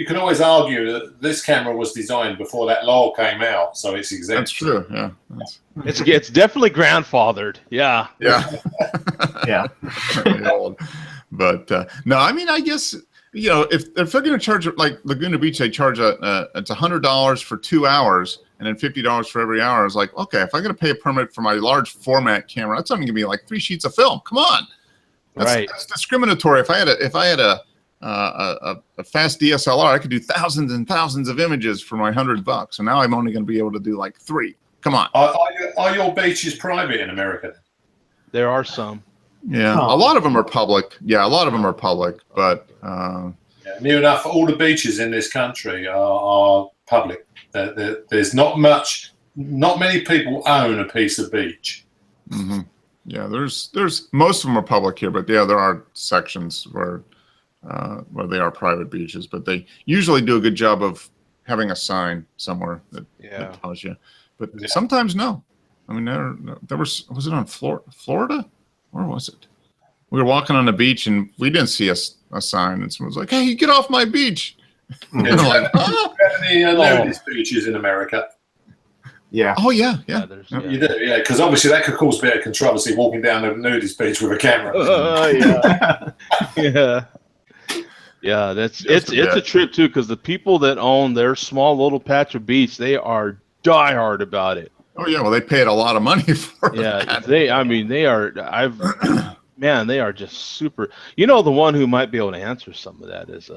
can always argue that this camera was designed before that law came out, so it's exempt. That's true. Yeah. It's definitely grandfathered. Yeah. Yeah. Yeah. But no, I mean, I guess if they're going to charge like Laguna Beach, they charge it's $100 for 2 hours and then $50 for every hour. It's like, okay, if I'm going to pay a permit for my large format camera, that's only going to be like 3 sheets of film. Come on, that's discriminatory. If I had a fast DSLR, I could do thousands and thousands of images for my $100, and now I'm only going to be able to do like 3. Come on. Are your beaches private in America? There are some. Yeah, a lot of them are public. Yeah, a lot of them are public, but near enough, all the beaches in this country are public. There's not many people own a piece of beach. Yeah, there's most of them are public here, but yeah, there are sections where they are private beaches, but they usually do a good job of having a sign somewhere that tells you. But sometimes no. I mean, there was it on Florida? Where was it? We were walking on the beach and we didn't see a sign, and someone was like, "Hey, get off my beach!" Any nudist beaches in America? Yeah. Oh yeah. You do, yeah, because obviously that could cause a bit of controversy walking down a nudist beach with a camera. Yeah. It's a trip too, because the people that own their small little patch of beach, they are diehard about it. Oh yeah, well they paid a lot of money for it. Yeah, they are. They are just super. The one who might be able to answer some of that is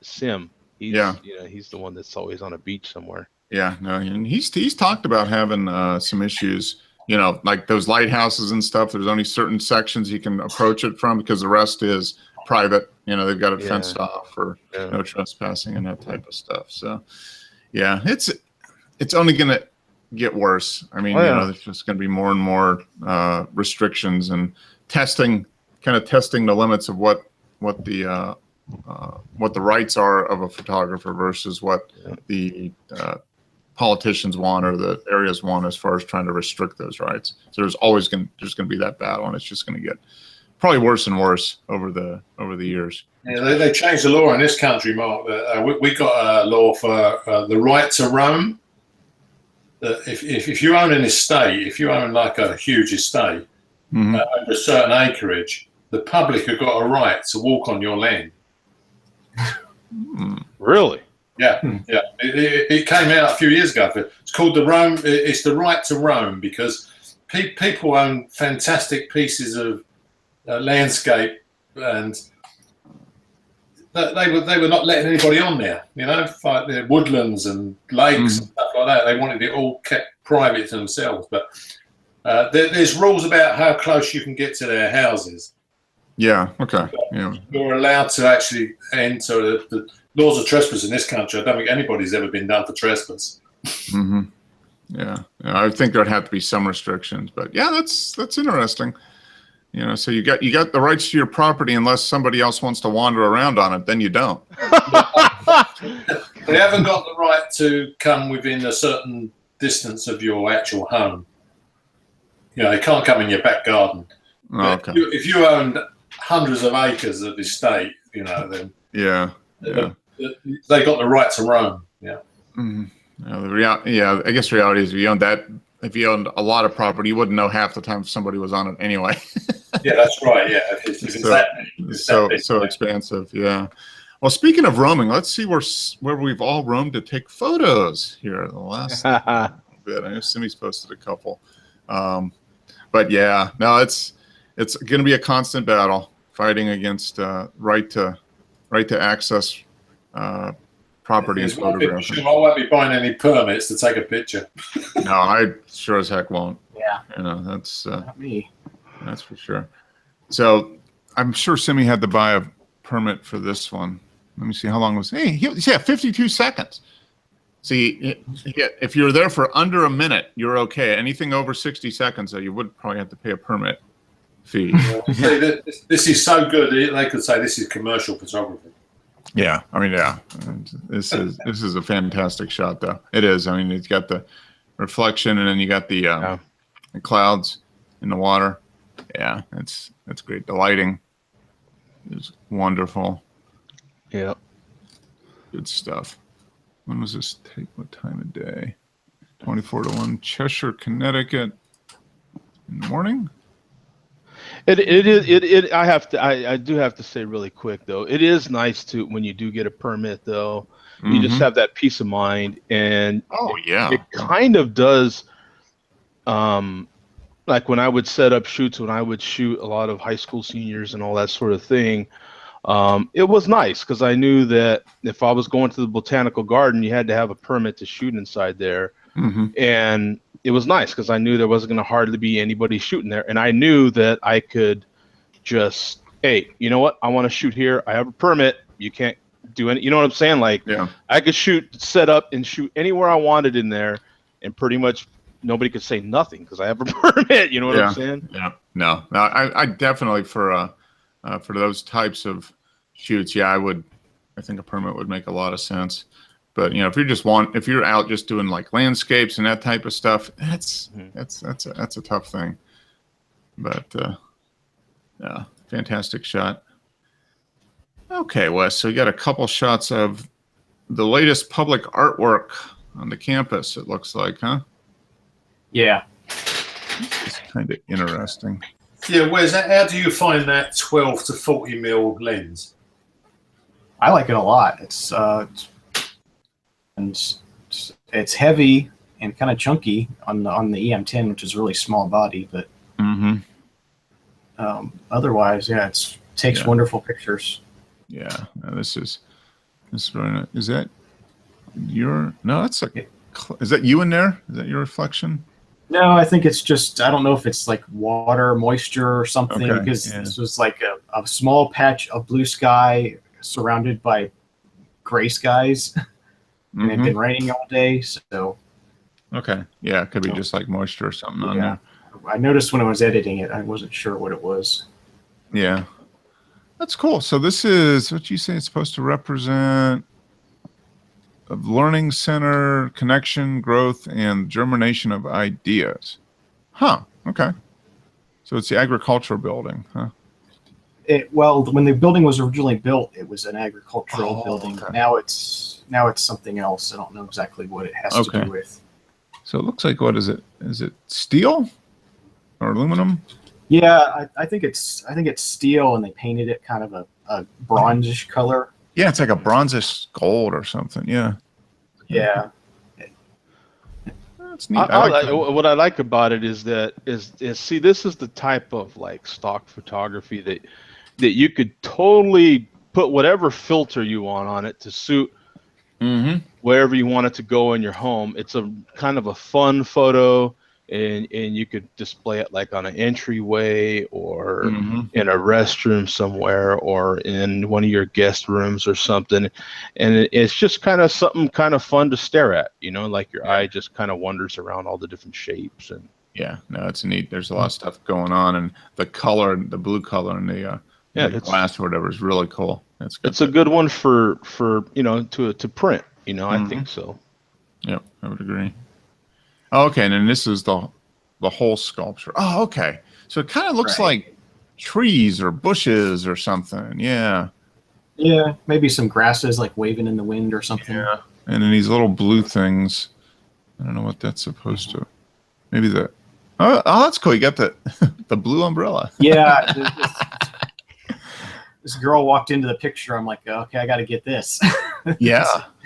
Sim. He's the one that's always on a beach somewhere. Yeah, no, and he's talked about having some issues. Like those lighthouses and stuff. There's only certain sections you can approach it from because the rest is private. They've got it fenced off for no trespassing and that type of stuff. So, yeah, it's only gonna get worse. I mean, there's just going to be more and more restrictions and testing the limits of what the rights are of a photographer versus what the politicians want or the areas want as far as trying to restrict those rights. So there's going to be that battle, and it's just going to get probably worse and worse over the years. Yeah, they changed the law in this country, Mark. We got a law for the right to roam. If you own an estate, if you own like a huge estate over a certain acreage, the public have got a right to walk on your land. Really? Yeah. It came out a few years ago. It's called the roam. It's the right to roam because people own fantastic pieces of landscape, and they were not letting anybody on there. Like the woodlands and lakes and stuff like that. They wanted it all kept private to themselves. But there's rules about how close you can get to their houses. Yeah. Okay. Yeah. You're allowed to actually enter the laws of trespass in this country. I don't think anybody's ever been done for trespass. Yeah. I think there'd have to be some restrictions, but yeah, that's interesting. So you got the rights to your property unless somebody else wants to wander around on it. Then you don't. They haven't got the right to come within a certain distance of your actual home. They can't come in your back garden. Oh, okay. If you owned hundreds of acres of estate, then yeah, they got the right to roam. Yeah. Mm-hmm. I guess the reality is if you owned a lot of property, you wouldn't know half the time somebody was on it anyway. Yeah, that's right. Yeah, so expansive. Yeah. Well, speaking of roaming, let's see where we've all roamed to take photos here. The last bit, I know Simi's posted a couple, but yeah, no, it's going to be a constant battle fighting against right to access property and photographing. I won't be buying any permits to take a picture. No, I sure as heck won't. Yeah. That's Not me. That's for sure. So I'm sure Simi had to buy a permit for this one. Let me see how long it was. Hey, 52 seconds. See, if you're there for under a minute, you're okay. Anything over 60 seconds, though, you would probably have to pay a permit fee. This is so good. They could say this is commercial photography. Yeah, This is a fantastic shot, though. It is. I mean, it's got the reflection, and then you got the clouds in the water. Yeah, that's great. The lighting is wonderful. Yeah, good stuff. When was this take? What time of day? 24-1, Cheshire, Connecticut. In the morning. It is. I do have to say really quick though. It is nice to when you do get a permit though. You just have that peace of mind, and it kind of does. Like when I would set up shoots, when I would shoot a lot of high school seniors and all that sort of thing, it was nice because I knew that if I was going to the botanical garden, you had to have a permit to shoot inside there, and it was nice because I knew there wasn't going to hardly be anybody shooting there, and I knew that I could just, hey, you know what? I want to shoot here. I have a permit. You can't do any. You know what I'm saying? Like, I could set up and shoot anywhere I wanted in there, and pretty much nobody could say nothing because I have a permit. You know what I'm saying? Yeah. No. I definitely for those types of shoots, I think a permit would make a lot of sense. But if you're out just doing like landscapes and that type of stuff, that's a tough thing. But fantastic shot. Okay, Wes. So we got a couple shots of the latest public artwork on the campus. It looks like, huh? Yeah. It's kind of interesting. Yeah, where's that? How do you find that 12 to 40 mil lens? I like it a lot. It's heavy and kind of chunky on the EM10, which is a really small body, but otherwise, it takes wonderful pictures. Yeah, this is really nice. Is that your? No, is that you in there? Is that your reflection? No, I think it's just, I don't know if it's like water, moisture or something, because this was like a small patch of blue sky surrounded by gray skies. And it had been raining all day, so. Okay. Yeah, it could be just like moisture or something on there. I noticed when I was editing it, I wasn't sure what it was. Yeah. That's cool. So this is what you say it's supposed to represent: a learning center, connection, growth, and germination of ideas. Huh. Okay. So it's the agricultural building, huh? Well, when the building was originally built, it was an agricultural building. Okay. Now it's something else. I don't know exactly what it has to do with. So it looks like, what is it? Is it steel or aluminum? Yeah, I think it's steel, and they painted it kind of a bronzish color. Yeah, it's like a bronzish gold or something. Yeah. Yeah. That's neat. What I like about it is that see, this is the type of like stock photography that you could totally put whatever filter you want on it to suit wherever you want it to go in your home. It's a kind of a fun photo, and you could display it like on an entryway or in a restroom somewhere or in one of your guest rooms or something. And it's just kind of something kind of fun to stare at, like your eye just kind of wanders around all the different shapes. And Yeah, no, it's neat. There's a lot of stuff going on, and the color, the blue color, and the the glass or whatever is really cool. That's good. It's a good one for to print. I think so. Yep, I would agree. Okay, and then this is the whole sculpture. Oh, okay. So it kind of looks like trees or bushes or something. Yeah. Yeah, maybe some grasses like waving in the wind or something. Yeah. And then these little blue things. I don't know what that's supposed to. Maybe the. Oh, that's cool. You got the the blue umbrella. Yeah. This girl walked into the picture. I'm like, okay, I got to get this. Yeah.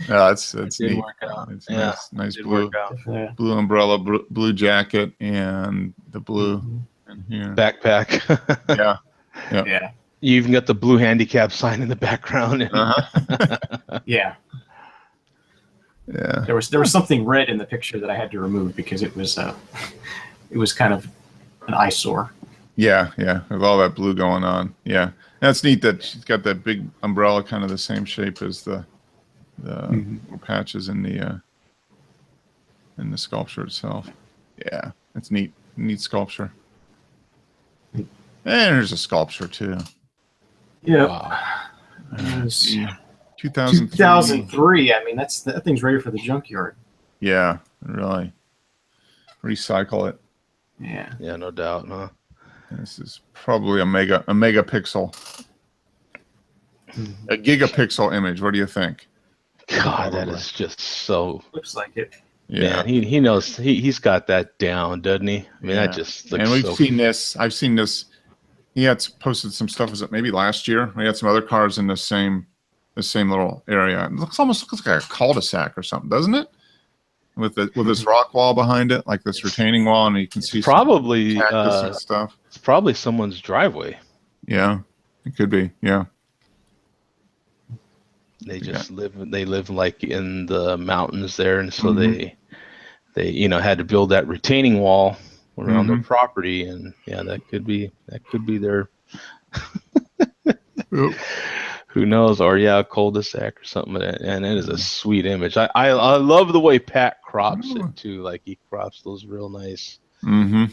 That's neat. Work out. It's Yeah, nice did blue. work out. Yeah. Blue umbrella, blue jacket, and the blue in here. Backpack. Yeah. Yeah. You even got the blue handicap sign in the background. Yeah. Yeah. There was something red in the picture that I had to remove because it was kind of an eyesore. Yeah, with all that blue going on. Yeah, that's neat that she's got that big umbrella, kind of the same shape as the patches in the sculpture itself. Yeah, it's neat sculpture. And there's a sculpture too. Yeah. Wow. 2003. 2003. I mean, that thing's ready for the junkyard. Yeah, really. Recycle it. Yeah. Yeah, no doubt. Huh? This is probably a megapixel. A gigapixel image. What do you think? God, that is just so. Looks like it. Yeah, Man, he knows he's got that down, doesn't he? I mean, that just looks and we've so. seen this. I've seen this. He had posted some stuff. Was it maybe last year? We had some other cars in the same little area. It almost looks like a cul-de-sac or something, doesn't it? With this rock wall behind it, like this retaining wall, and you can see probably some cactus and stuff. It's probably someone's driveway. Yeah, it could be. Yeah. They just live. They live like in the mountains there, and so they had to build that retaining wall around their property, and yeah, that could be their. Yep. Who knows? Or a cul-de-sac or something. And it is a sweet image. I love the way Pat crops it too. Like he crops those real nice, nice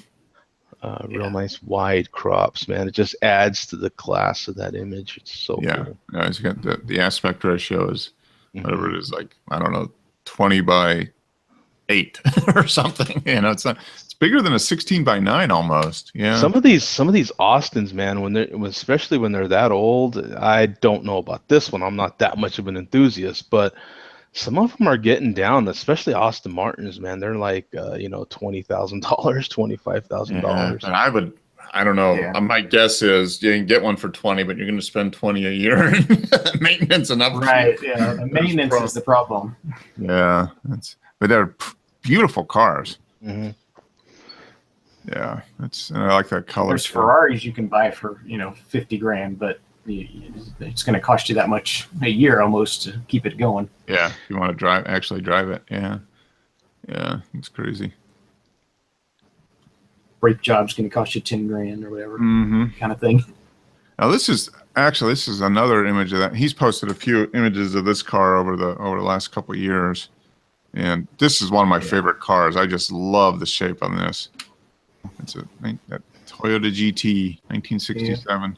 wide crops. Man, it just adds to the class of that image. It's so cool. Yeah, he's got the aspect ratio is whatever it is, like I don't know, 20 by 8 or something. It's not. Bigger than a 16 by 9 almost. Yeah. Some of these Austins, man, especially when they're that old, I don't know about this one. I'm not that much of an enthusiast, but some of them are getting down, especially Aston Martins, man. They're like $20,000, $25,000. And I don't know. Yeah. My guess is you can get one for 20, but you're going to spend 20 a year in maintenance and upkeep. Right. Yeah. The maintenance is the problem. Yeah. But they're beautiful cars. Mm-hmm. Yeah, and I like that color. There's Ferraris you can buy for $50,000, but it's going to cost you that much a year almost to keep it going. Yeah, if you want to actually drive it. Yeah, it's crazy. Brake job's going to cost you $10,000 or whatever kind of thing. Now this is another image of that. He's posted a few images of this car over the last couple of years, and this is one of my favorite cars. I just love the shape on this. It's that Toyota GT 1967.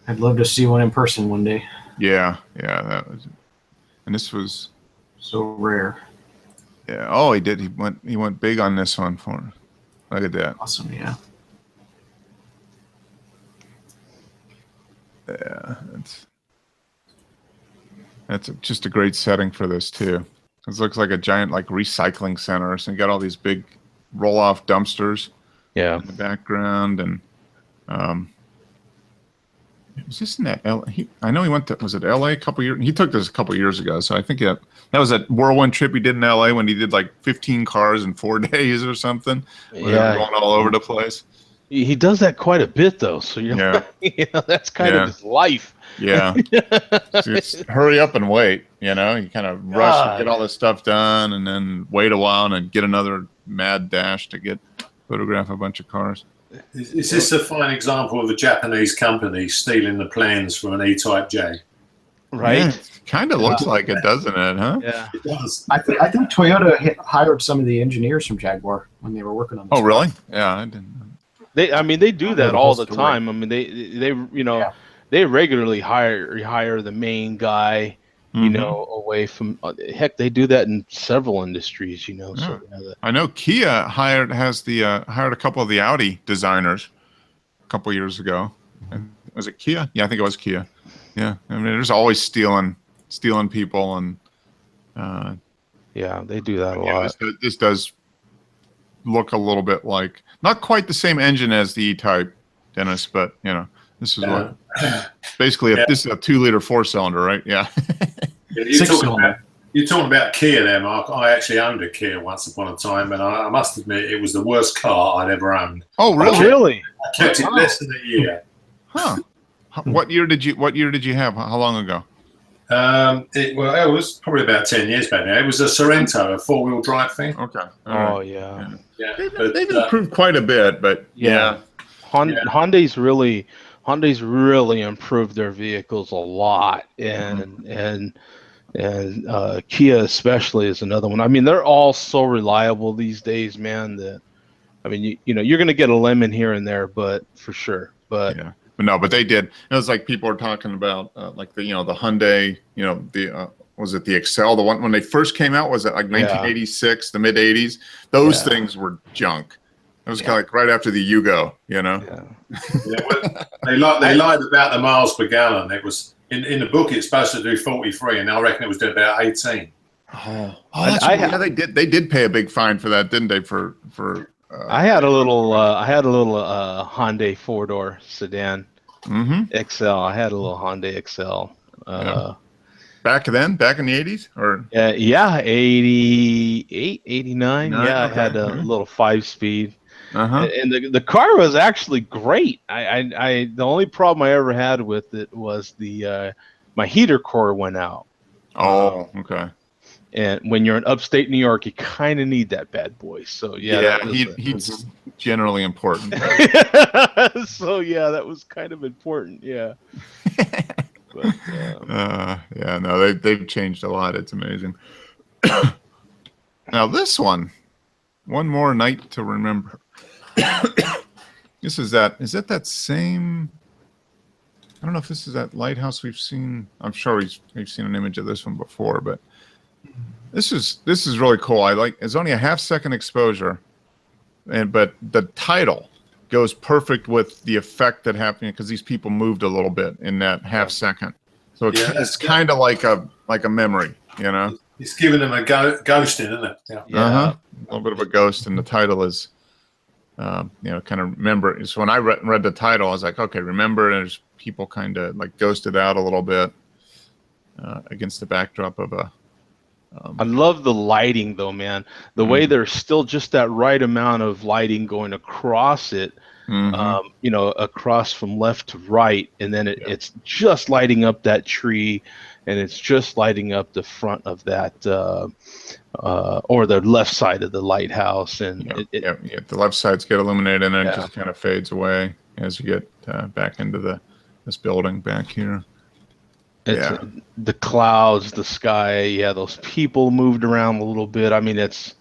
I'd love to see one in person one day. Yeah, that was. And this was so rare. Yeah. Oh, he did. He went big on this one for. Look at that. Awesome. Yeah. Yeah, that's just a great setting for this too. It looks like a giant recycling center. So you got all these big roll-off dumpsters. Yeah. In the background, and was this in that I know he went to, was it LA a couple years? He took this a couple years ago, so I think that was that whirlwind trip he did in LA when he did like 15 cars in 4 days or something. Yeah, going all over the place. He does that quite a bit though, so that's kind of his life. Yeah, just hurry up and wait. You kind of rush to get all this stuff done, and then wait a while and get another mad dash to photograph a bunch of cars. Is this a fine example of a Japanese company stealing the plans from an E-Type J? right? Yeah, it kind of looks like it, doesn't it? Huh? Yeah. It does. I think Toyota hired some of the engineers from Jaguar when they were working on this. Oh, really? Yeah, I didn't. They do know that the all whole the story. time. I mean, they Yeah. they regularly hire the main guy, Mhm. away from heck. They do that in several industries, So I know Kia hired a couple of the Audi designers a couple years ago. And was it Kia? Yeah, I think it was Kia. Yeah, I mean, there's always stealing people, and yeah, they do that a yeah, lot. this does look a little bit like not quite the same engine as the E-Type, Dennis, but this is what basically this is a 2-liter 4-cylinder, right? Yeah. You're talking about Kia there, Mark. I actually owned a Kia once upon a time, and I must admit it was the worst car I'd ever owned. Oh, really? Oh, really? I kept it less than a year. Huh. What year did you have? How long ago? It was probably about 10 years back now. It was a Sorrento, a 4-wheel drive thing. Okay. All Oh, right. yeah. Yeah, They've improved quite a bit, but yeah. Hyundai's really improved their vehicles a lot, and Kia especially is another one. I mean, they're all so reliable these days, man. That I mean, you're going to get a lemon here and there, but for sure. But Yeah. But they did. It was like people were talking about like the Hyundai, was it the Excel? The one when they first came out, was it like 1986, the mid 80s? Those things were junk. It was kind of like right after the Yugo, yeah. They lied about the miles per gallon. It was in the book it's supposed to do 43, and I reckon it was doing about 18. Oh, that's right. Yeah, they did pay a big fine for that, didn't they? For I had a little Hyundai 4-door sedan XL. I had a little Hyundai XL. Back in the 80s, or 88, 89. Yeah, I had a little 5-speed. And the car was actually great. I the only problem I ever had with it was my heater core went out. Oh, okay. And when you're in upstate New York, you kind of need that bad boy. So heat's generally important. So that was kind of important. Yeah. But, they've changed a lot. It's amazing. Now this one more night to remember. Is it that same? I don't know if this is that lighthouse we've seen. I'm sure we've seen an image of this one before, but this is really cool. It's only a half-second exposure, but the title goes perfect with the effect that happened because these people moved a little bit in that half second. So it's kind of like a memory, It's giving them a ghosting, isn't it? Yeah. A little bit of a ghost, and the title is, kind of remember. So when I read the title, I was like, okay, remember. And there's people kind of like ghosted out a little bit against the backdrop of a. I love the lighting, though, man. The way there's still just that right amount of lighting going across it, across from left to right, and then it's just lighting up that tree, and it's just lighting up the front of that, or the left side of the lighthouse, and the left sides get illuminated, and it just kind of fades away as you get back into this building back here. The clouds, the sky, those people moved around a little bit. I mean, it's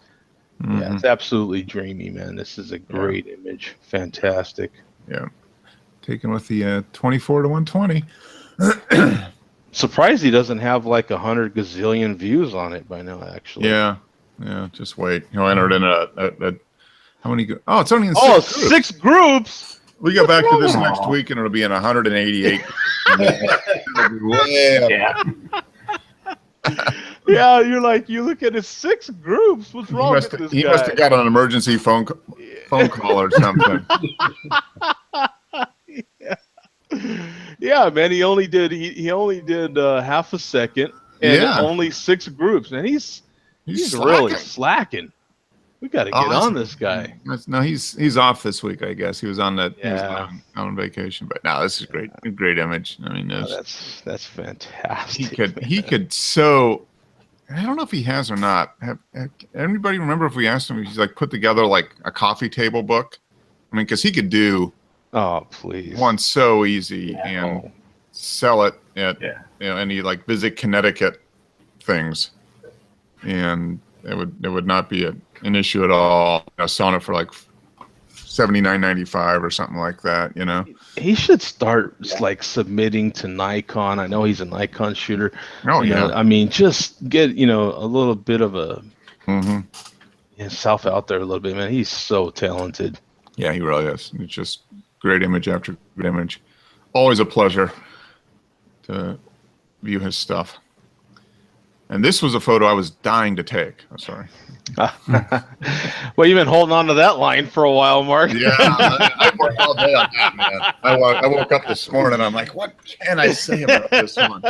absolutely dreamy, man. This is a great image. Fantastic. Yeah. Taken with the 24 to 120. Surprised he doesn't have like 100 gazillion views on it by now, actually. Yeah. Just wait. He'll enter it in a how many? It's only in 6 groups. We go back to this next week, and it'll be in 188. Yeah, you're look at his 6 groups. What's wrong with this guy? He must have got an emergency phone call or something. Yeah, man. He only did half a second, and only 6 groups, and he's really slacking. We got to get on this guy. No, he's off this week, I guess. He was on that. He was on vacation, but no, this is great. Great image. I mean, that's fantastic. He could. So I don't know if he has or not. Have anybody remember if we asked him if he's like put together like a coffee table book? I mean, because he could do. Oh, please. One so easy and sell it at Yeah. any like Visit Connecticut things, and it would not be an issue at all. Selling it for like $79.95 or something like that. He should start like submitting to Nikon. I know he's a Nikon shooter. Oh yeah. I mean, just get a little bit of a Mm-hmm. self out there a little bit, man. He's so talented. Yeah, he really is. It's just great image after great image. Always a pleasure to view his stuff. And this was a photo I was dying to take. I'm sorry. Well, you've been holding on to that line for a while, Mark. Yeah, I worked all day on that, man. I woke up this morning. I'm like, what can I say about this one?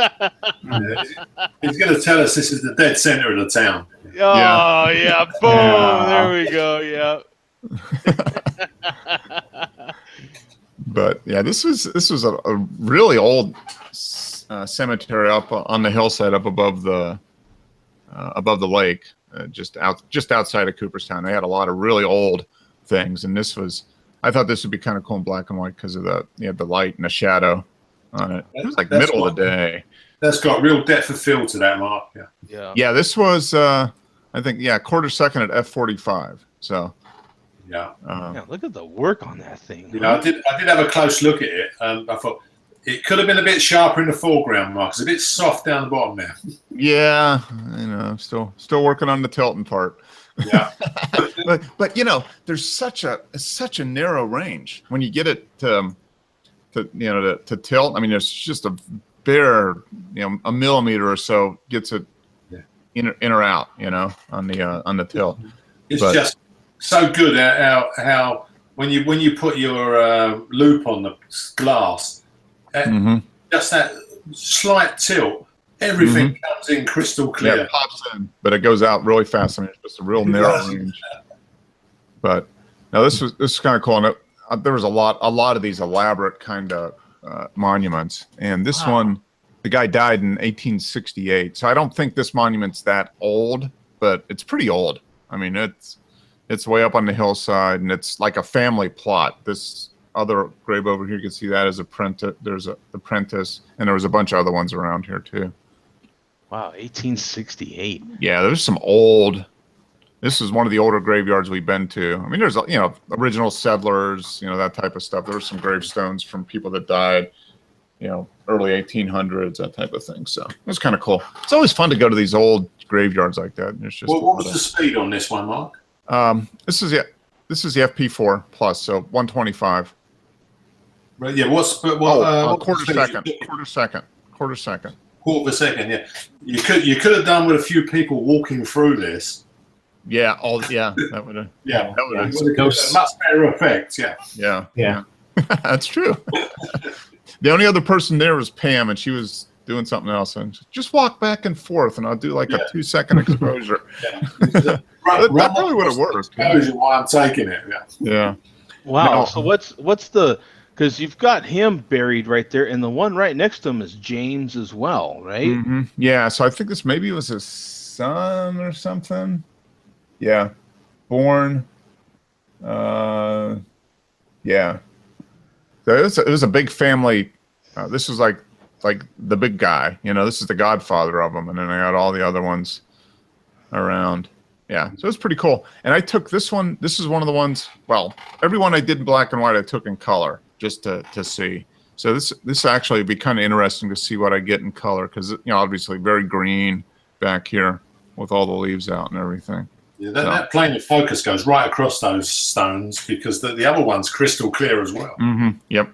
He's going to tell us this is the dead center of the town. Oh, yeah. Boom. There we go. Yeah. But yeah, this was a really old cemetery up on the hillside up above the lake, just outside of Cooperstown. They had a lot of really old things, and I thought this would be kind of cool in black and white because of the light and the shadow on it. It was like middle of the day. That's got real depth of field to that, Mark. Yeah. This was I think quarter second at f/45. So yeah. Look at the work on that thing. I did have a close look at it, and I thought it could have been a bit sharper in the foreground, Mark. It's a bit soft down the bottom there. Yeah, I'm still working on the tilting part. Yeah. but there's such a narrow range when you get it to tilt. I mean, there's just a bare a millimeter or so gets it in or out on the tilt. It's just so good at how when you put your loop on the glass, just that slight tilt, everything comes in crystal clear. Yeah, it pops in, but it goes out really fast. I mean, it's just a real narrow range. But now this is kind of cool. And there was a lot of these elaborate kind of monuments, and this one, the guy died in 1868. So I don't think this monument's that old, but it's pretty old. I mean, it's way up on the hillside, and it's like a family plot. This other grave over here, you can see that as Apprentice. There's Apprentice, and there was a bunch of other ones around here too. Wow, 1868. Yeah, there's some old. This is one of the older graveyards we've been to. I mean, there's original settlers, that type of stuff. There were some gravestones from people that died, early 1800s, that type of thing. So it's kind of cool. It's always fun to go to these old graveyards like that. It's just what was the speed on this one, Mark? This is the FP4 plus, so 125. Right, yeah. Quarter second. Quarter second. Quarter of a second. Yeah. You could have done with a few people walking through this. Yeah. That would have. Yeah. That would have. A much better effect. Yeah. Yeah. That's true. The only other person there was Pam, and she was doing something else. And just walk back and forth, and I'll do like a 2-second exposure. That probably would have worked. That is why I'm taking it. Yeah. Wow. No. So what's the? Because you've got him buried right there, and the one right next to him is James as well, right? Mm-hmm. Yeah. So I think this maybe was his son or something. Yeah. Born. Yeah. So it was a big family. This was like the big guy. This is the godfather of them, and then I got all the other ones around. Yeah, so it's pretty cool. And I took this one. This is one of the ones. Well, every one I did in black and white, I took in color just to see. So this actually would be kind of interesting to see what I get in color because obviously very green back here with all the leaves out and everything. Yeah, that plane of focus goes right across those stones because the other one's crystal clear as well. Mm-hmm. Yep.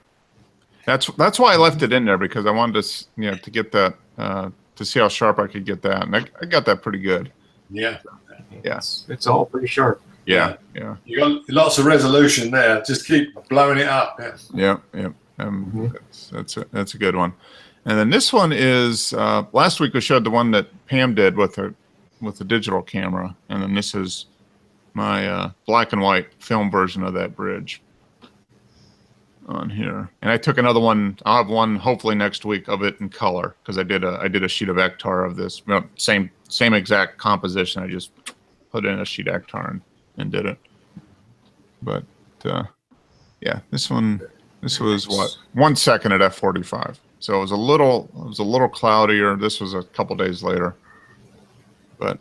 That's why I left it in there because I wanted to to get that to see how sharp I could get that, and I got that pretty good. Yeah. Yeah. It's all pretty sharp. Yeah. You got lots of resolution there. Just keep blowing it up. Yeah. That's a good one. And then this one is last week we showed the one that Pam did with the digital camera, and then this is my black and white film version of that bridge on here. And I took another one. I'll have one hopefully next week of it in color because I did a sheet of Ektar of this same exact composition. I just put in a sheet Ektar and did it. But yeah, this was what 1 second at f/45. So it was a little cloudier. This was a couple days later. But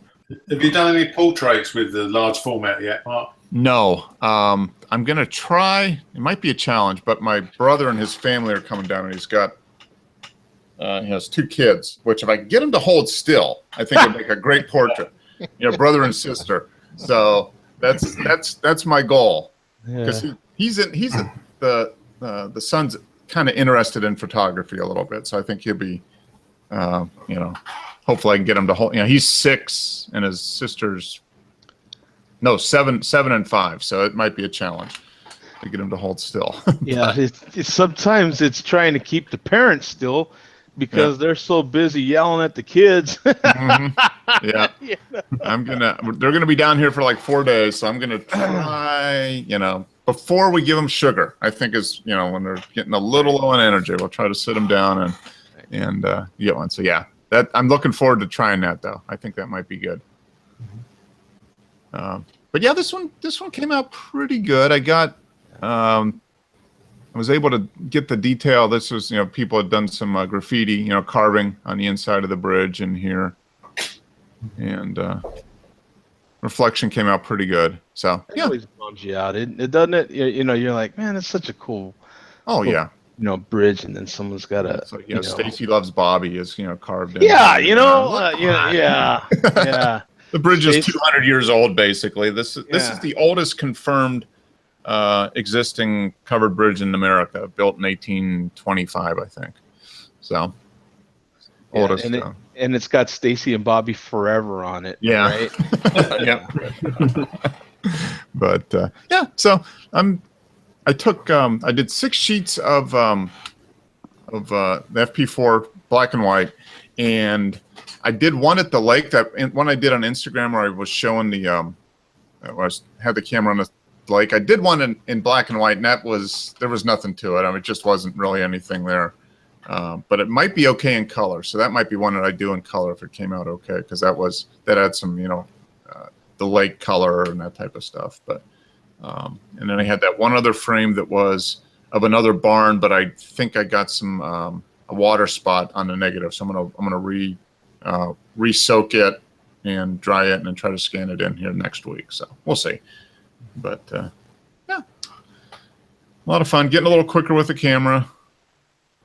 have you done any portraits with the large format yet, Mark? no, I'm gonna try. It might be a challenge, but my brother and his family are coming down, and he's got he has 2 kids. Which, if I can get him to hold still, I think it'd make a great portrait. Brother and sister. So that's my goal, because the son's kind of interested in photography a little bit. So I think he'll be, hopefully I can get him to hold. He's 6 and his sister's 7 and 5. So it might be a challenge to get him to hold still. Yeah, sometimes it's trying to keep the parents still because they're so busy yelling at the kids. Mm-hmm. Yeah. They're gonna be down here for like 4 days, so I'm gonna try, before we give them sugar. I think is, when they're getting a little low on energy, we'll try to sit them down and get one. So yeah, that I'm looking forward to trying that though. I think that might be good. But yeah, this one came out pretty good. I was able to get the detail. This was, people had done some graffiti, carving on the inside of the bridge in here, and reflection came out pretty good. So it always bums you out. It doesn't it. You're like, man, it's such a cool. Yeah. Bridge, and then someone's got a. So, Stacy Loves Bobby is carved in. Yeah, yeah. The bridge is 200 years old, basically. This is the oldest confirmed existing covered bridge in America, built in 1825, I think. So oldest. And it's got Stacy and Bobby Forever on it. Yeah. Right? Yeah. But so I did 6 sheets of the FP4 black and white, and I did one at the lake. That one I did on Instagram where I was showing had the camera on the lake. I did one in black and white, and there was nothing to it. It just wasn't really anything there. But it might be okay in color, so that might be one that I do in color if it came out okay, because that had some the lake color and that type of stuff. But and then I had that one other frame that was of another barn, but I think I got some a water spot on the negative, so I'm gonna re-soak it and dry it, and then try to scan it in here next week. So we'll see. But yeah, a lot of fun, getting a little quicker with the camera,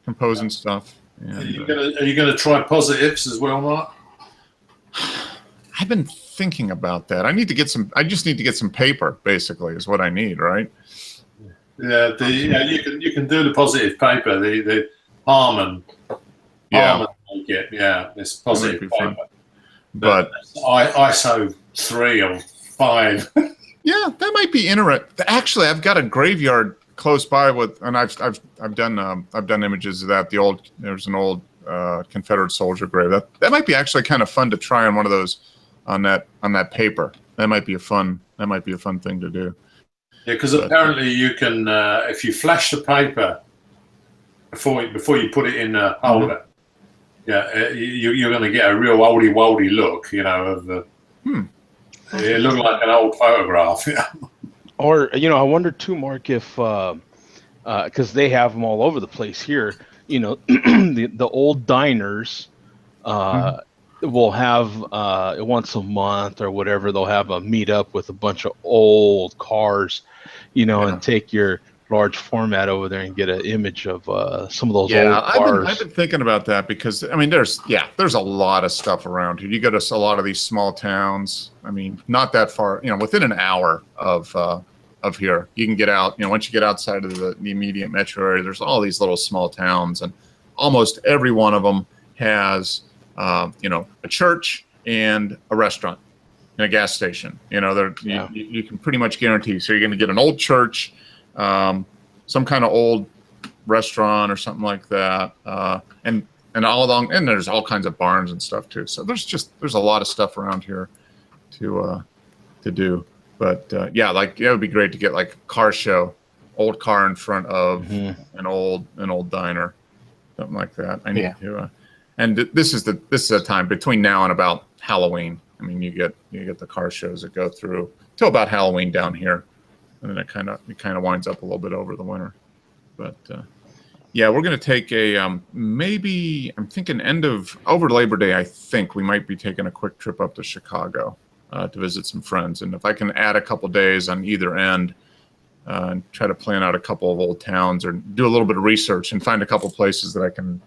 composing stuff. And, are you gonna try positives as well, Mark? I've been thinking about that. I just need to get some paper, basically, is what I need, right? Yeah, you can do the positive paper, the Harman. Yeah. It's positive paper. Fun. But ISO 3 or 5. Yeah, that might be interesting. Actually, I've got a graveyard close by and I've done images of that. There's an old Confederate soldier grave. That might be actually kind of fun to try on one of those on that paper. That might be a fun thing to do. Yeah, because apparently you can if you flash the paper before you put it in a holder. Yeah, you're going to get a real oldie-woldy look, of the. It looked like an old photograph. Yeah. Or I wonder too, Mark, if because they have them all over the place here. The old diners will have once a month or whatever. They'll have a meetup with a bunch of old cars, and take your large format over there and get an image of some of those old cars. I've been thinking about that because there's a lot of stuff around here. You go to a lot of these small towns. I mean, not that far, within an hour of here. You can get out, once you get outside of the immediate metro area, there's all these little small towns, and almost every one of them has a church and a restaurant and a gas station. You can pretty much guarantee. So you're going to get an old church, some kind of old restaurant or something like that, and all along, and there's all kinds of barns and stuff too. So there's a lot of stuff around here to do. But it would be great to get like a car show, old car in front of an old diner, something like that. I need to, and this is the time between now and about Halloween. I mean, you get the car shows that go through till about Halloween down here. And then it kind of winds up a little bit over the winter, but Yeah, we're going to take a maybe. I'm thinking over Labor Day. I think we might be taking a quick trip up to Chicago to visit some friends, and if I can add a couple days on either end, and try to plan out a couple of old towns or do a little bit of research and find a couple places that I can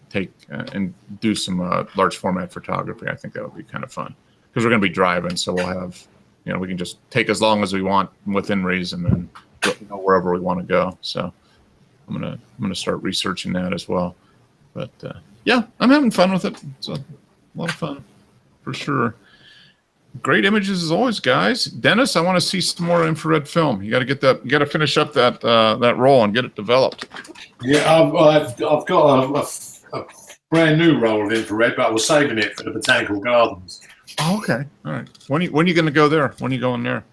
take and do some large format photography. I think that would be kind of fun because we're going to be driving, so we'll have, we can just take as long as we want within reason and go wherever we want to go. So I'm gonna start researching that as well. But yeah, I'm having fun with it. It's a lot of fun for sure. Great images as always, guys. Dennis, I want to see some more infrared film. You got to get that. You got to finish up that roll and get it developed. Yeah, I've got a brand new roll of infrared, but I was saving it for the botanical gardens. Oh, okay. All right. When are you going to go there? When are you going there?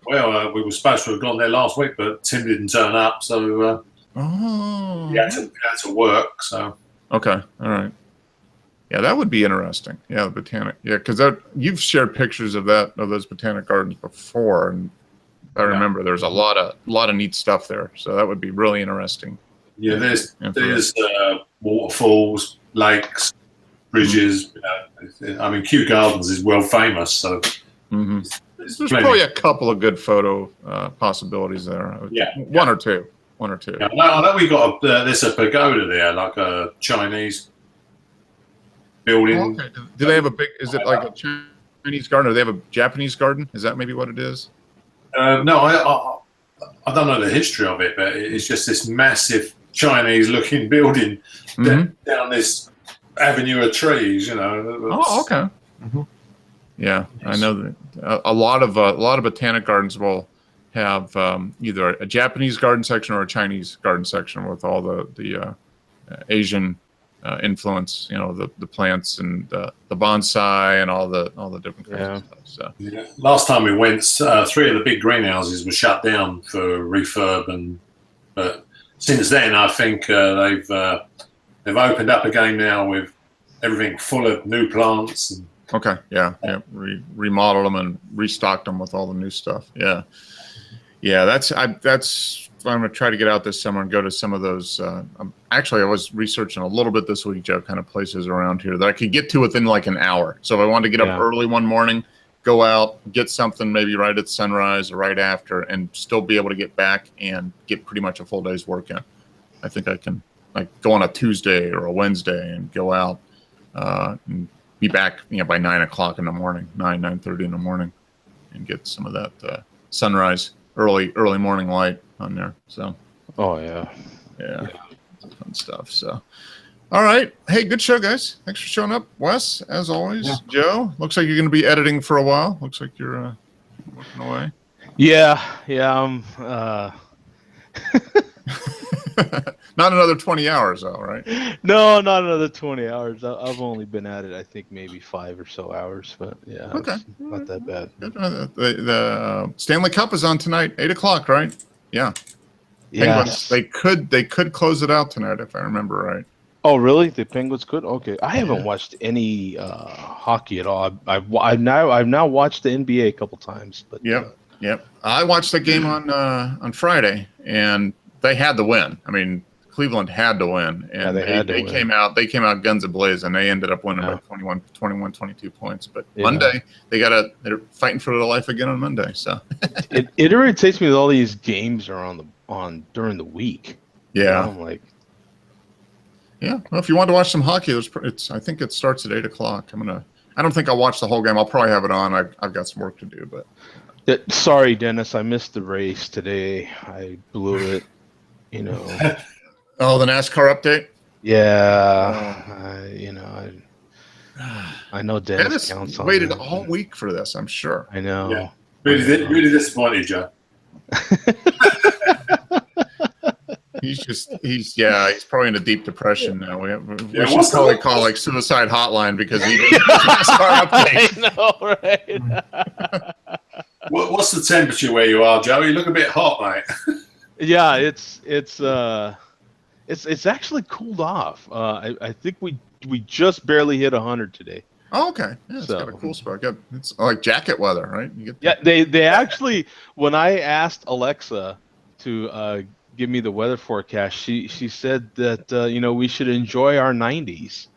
Well, we were supposed to have gone there last week, but Tim didn't turn up, so he had to work. So okay. All right. Yeah, that would be interesting. Yeah, the botanic. Yeah, because you've shared pictures of those botanic gardens before, and I remember there's a lot of neat stuff there. So that would be really interesting. Yeah, there's waterfalls, lakes, bridges. I mean, Kew Gardens is world famous, so there's probably a couple of good photo possibilities there. Yeah, one or two. Yeah, I know we got there's a pagoda there, like a Chinese building. Oh, okay. Do they have a big? Is it like a Chinese garden, or they have a Japanese garden? Is that maybe what it is? No, I don't know the history of it, but it's just this massive Chinese-looking building down this avenue of trees. Oh, okay. Yeah, I know that a lot of botanic gardens will have either a Japanese garden section or a Chinese garden section with all the Asian influence, the plants and the bonsai and all the different kinds of stuff. So last time we went, 3 of the big greenhouses were shut down for refurb, but since then I think they've opened up again now with everything full of new plants. Okay, yeah, remodeled them and restocked them with all the new stuff. Yeah, that's I'm going to try to get out this summer and go to some of those. Actually, I was researching a little bit this week, Joe, kind of places around here that I could get to within like an hour. So if I wanted to get up early one morning, go out, get something maybe right at sunrise or right after, and still be able to get back and get pretty much a full day's work in. I think I can go on a Tuesday or a Wednesday and go out and be back by 9 o'clock in the morning, 9:30 in the morning, and get some of that sunrise early morning light on there. So yeah, fun stuff. So all right, hey, good show, guys. Thanks for showing up, Wes, as always. Joe, looks like you're going to be editing for a while. Looks like you're working away. Not another 20 hours, though, right? No, not another 20 hours. I've only been at it, I think, maybe 5 or so hours, but yeah, okay, not that bad. The Stanley Cup is on tonight, 8 o'clock, right? Yeah. Yes. Penguins, they could close it out tonight, if I remember right. Oh, really? The Penguins could? Okay, I haven't watched any hockey at all. I've now watched the NBA a couple times, but yep. I watched the game on Friday, and they had to win. I mean, Cleveland had to win, and they came out guns ablaze, and they ended up winning by 21, 22 points. But Monday, they're fighting for their life again on Monday. So it irritates me that all these games are on during the week. Yeah, I'm like, well, if you want to watch some hockey, I think it starts at 8 o'clock. I don't think I'll watch the whole game. I'll probably have it on. I've got some work to do, but. Sorry, Dennis, I missed the race today. I blew it. Oh, the NASCAR update? Yeah. I know Dennis counts on waited that. all week for this, I'm sure. I know. Yeah. Really disappointed, Joe. He's probably in a deep depression now. We should probably call suicide hotline because he NASCAR update. I know, right? What's the temperature where you are, Joe? You look a bit hot, mate. Yeah, it's actually cooled off. I think we just barely hit 100 today. Oh, okay. Yeah, it's got a cool spot. It's like jacket weather, right? They actually, when I asked Alexa to give me the weather forecast. She said that we should enjoy our 90s.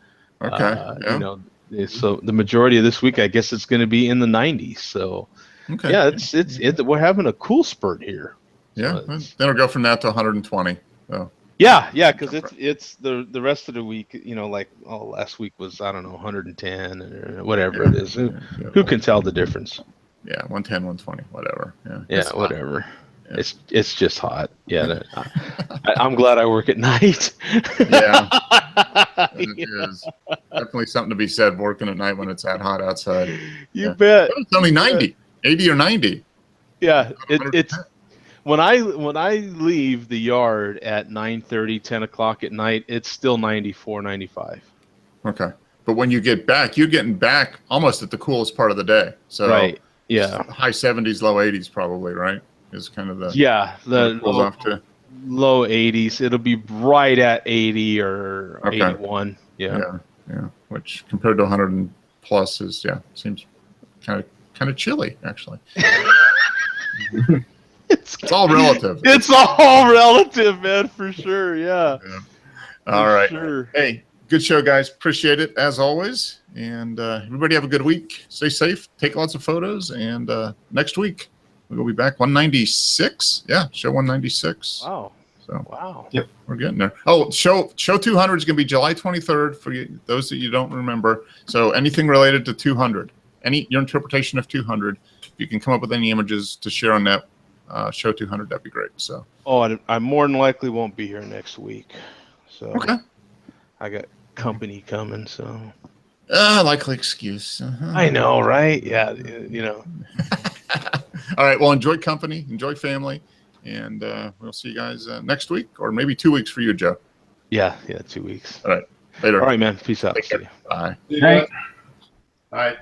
Okay. Yeah. So the majority of this week, I guess it's going to be in the 90s. So Okay. yeah, we're having a cool spurt here. Yeah. So Then it'll go from that to 120. So. Yeah, because it's the rest of the week. Last week was, I don't know, 110 or whatever it is. Yeah. Who can tell the difference? Yeah, 110, 120, whatever. Yeah. Yeah, whatever. Yeah. It's just hot. Yeah, I'm glad I work at night. Yeah, it is definitely something to be said. Working at night when it's that hot outside. You bet. It's only 90, 80 or 90. Yeah, it's when I leave the yard at 9:30, 10 o'clock at night, it's still 94, 95. Okay, but when you get back, you're getting back almost at the coolest part of the day. So right. Yeah. High 70s, low 80s, probably, right? Is kind of the the cools off to low 80s. It'll be right at 80 or 81. Yeah. Which compared to 100 and plus is seems kind of chilly actually. It's all relative. It's all relative, man, for sure. Yeah. All right. Sure. Hey, good show, guys. Appreciate it as always. And everybody have a good week. Stay safe. Take lots of photos. And next week we'll be back 196. Yeah, show 196. Wow. So wow. Yep, we're getting there. Oh, show 200 is going to be July 23rd for those that you don't remember. So anything related to 200, your interpretation of 200, if you can come up with any images to share on that show 200, that'd be great. So. Oh, I more than likely won't be here next week. So. Okay. I got company coming, so. Likely excuse. I know, right? Yeah, All right. Well, enjoy company, enjoy family, and we'll see you guys next week, or maybe 2 weeks for you, Joe. Yeah, 2 weeks. All right. Later. All right, man. Peace out. Take care. Bye. All right.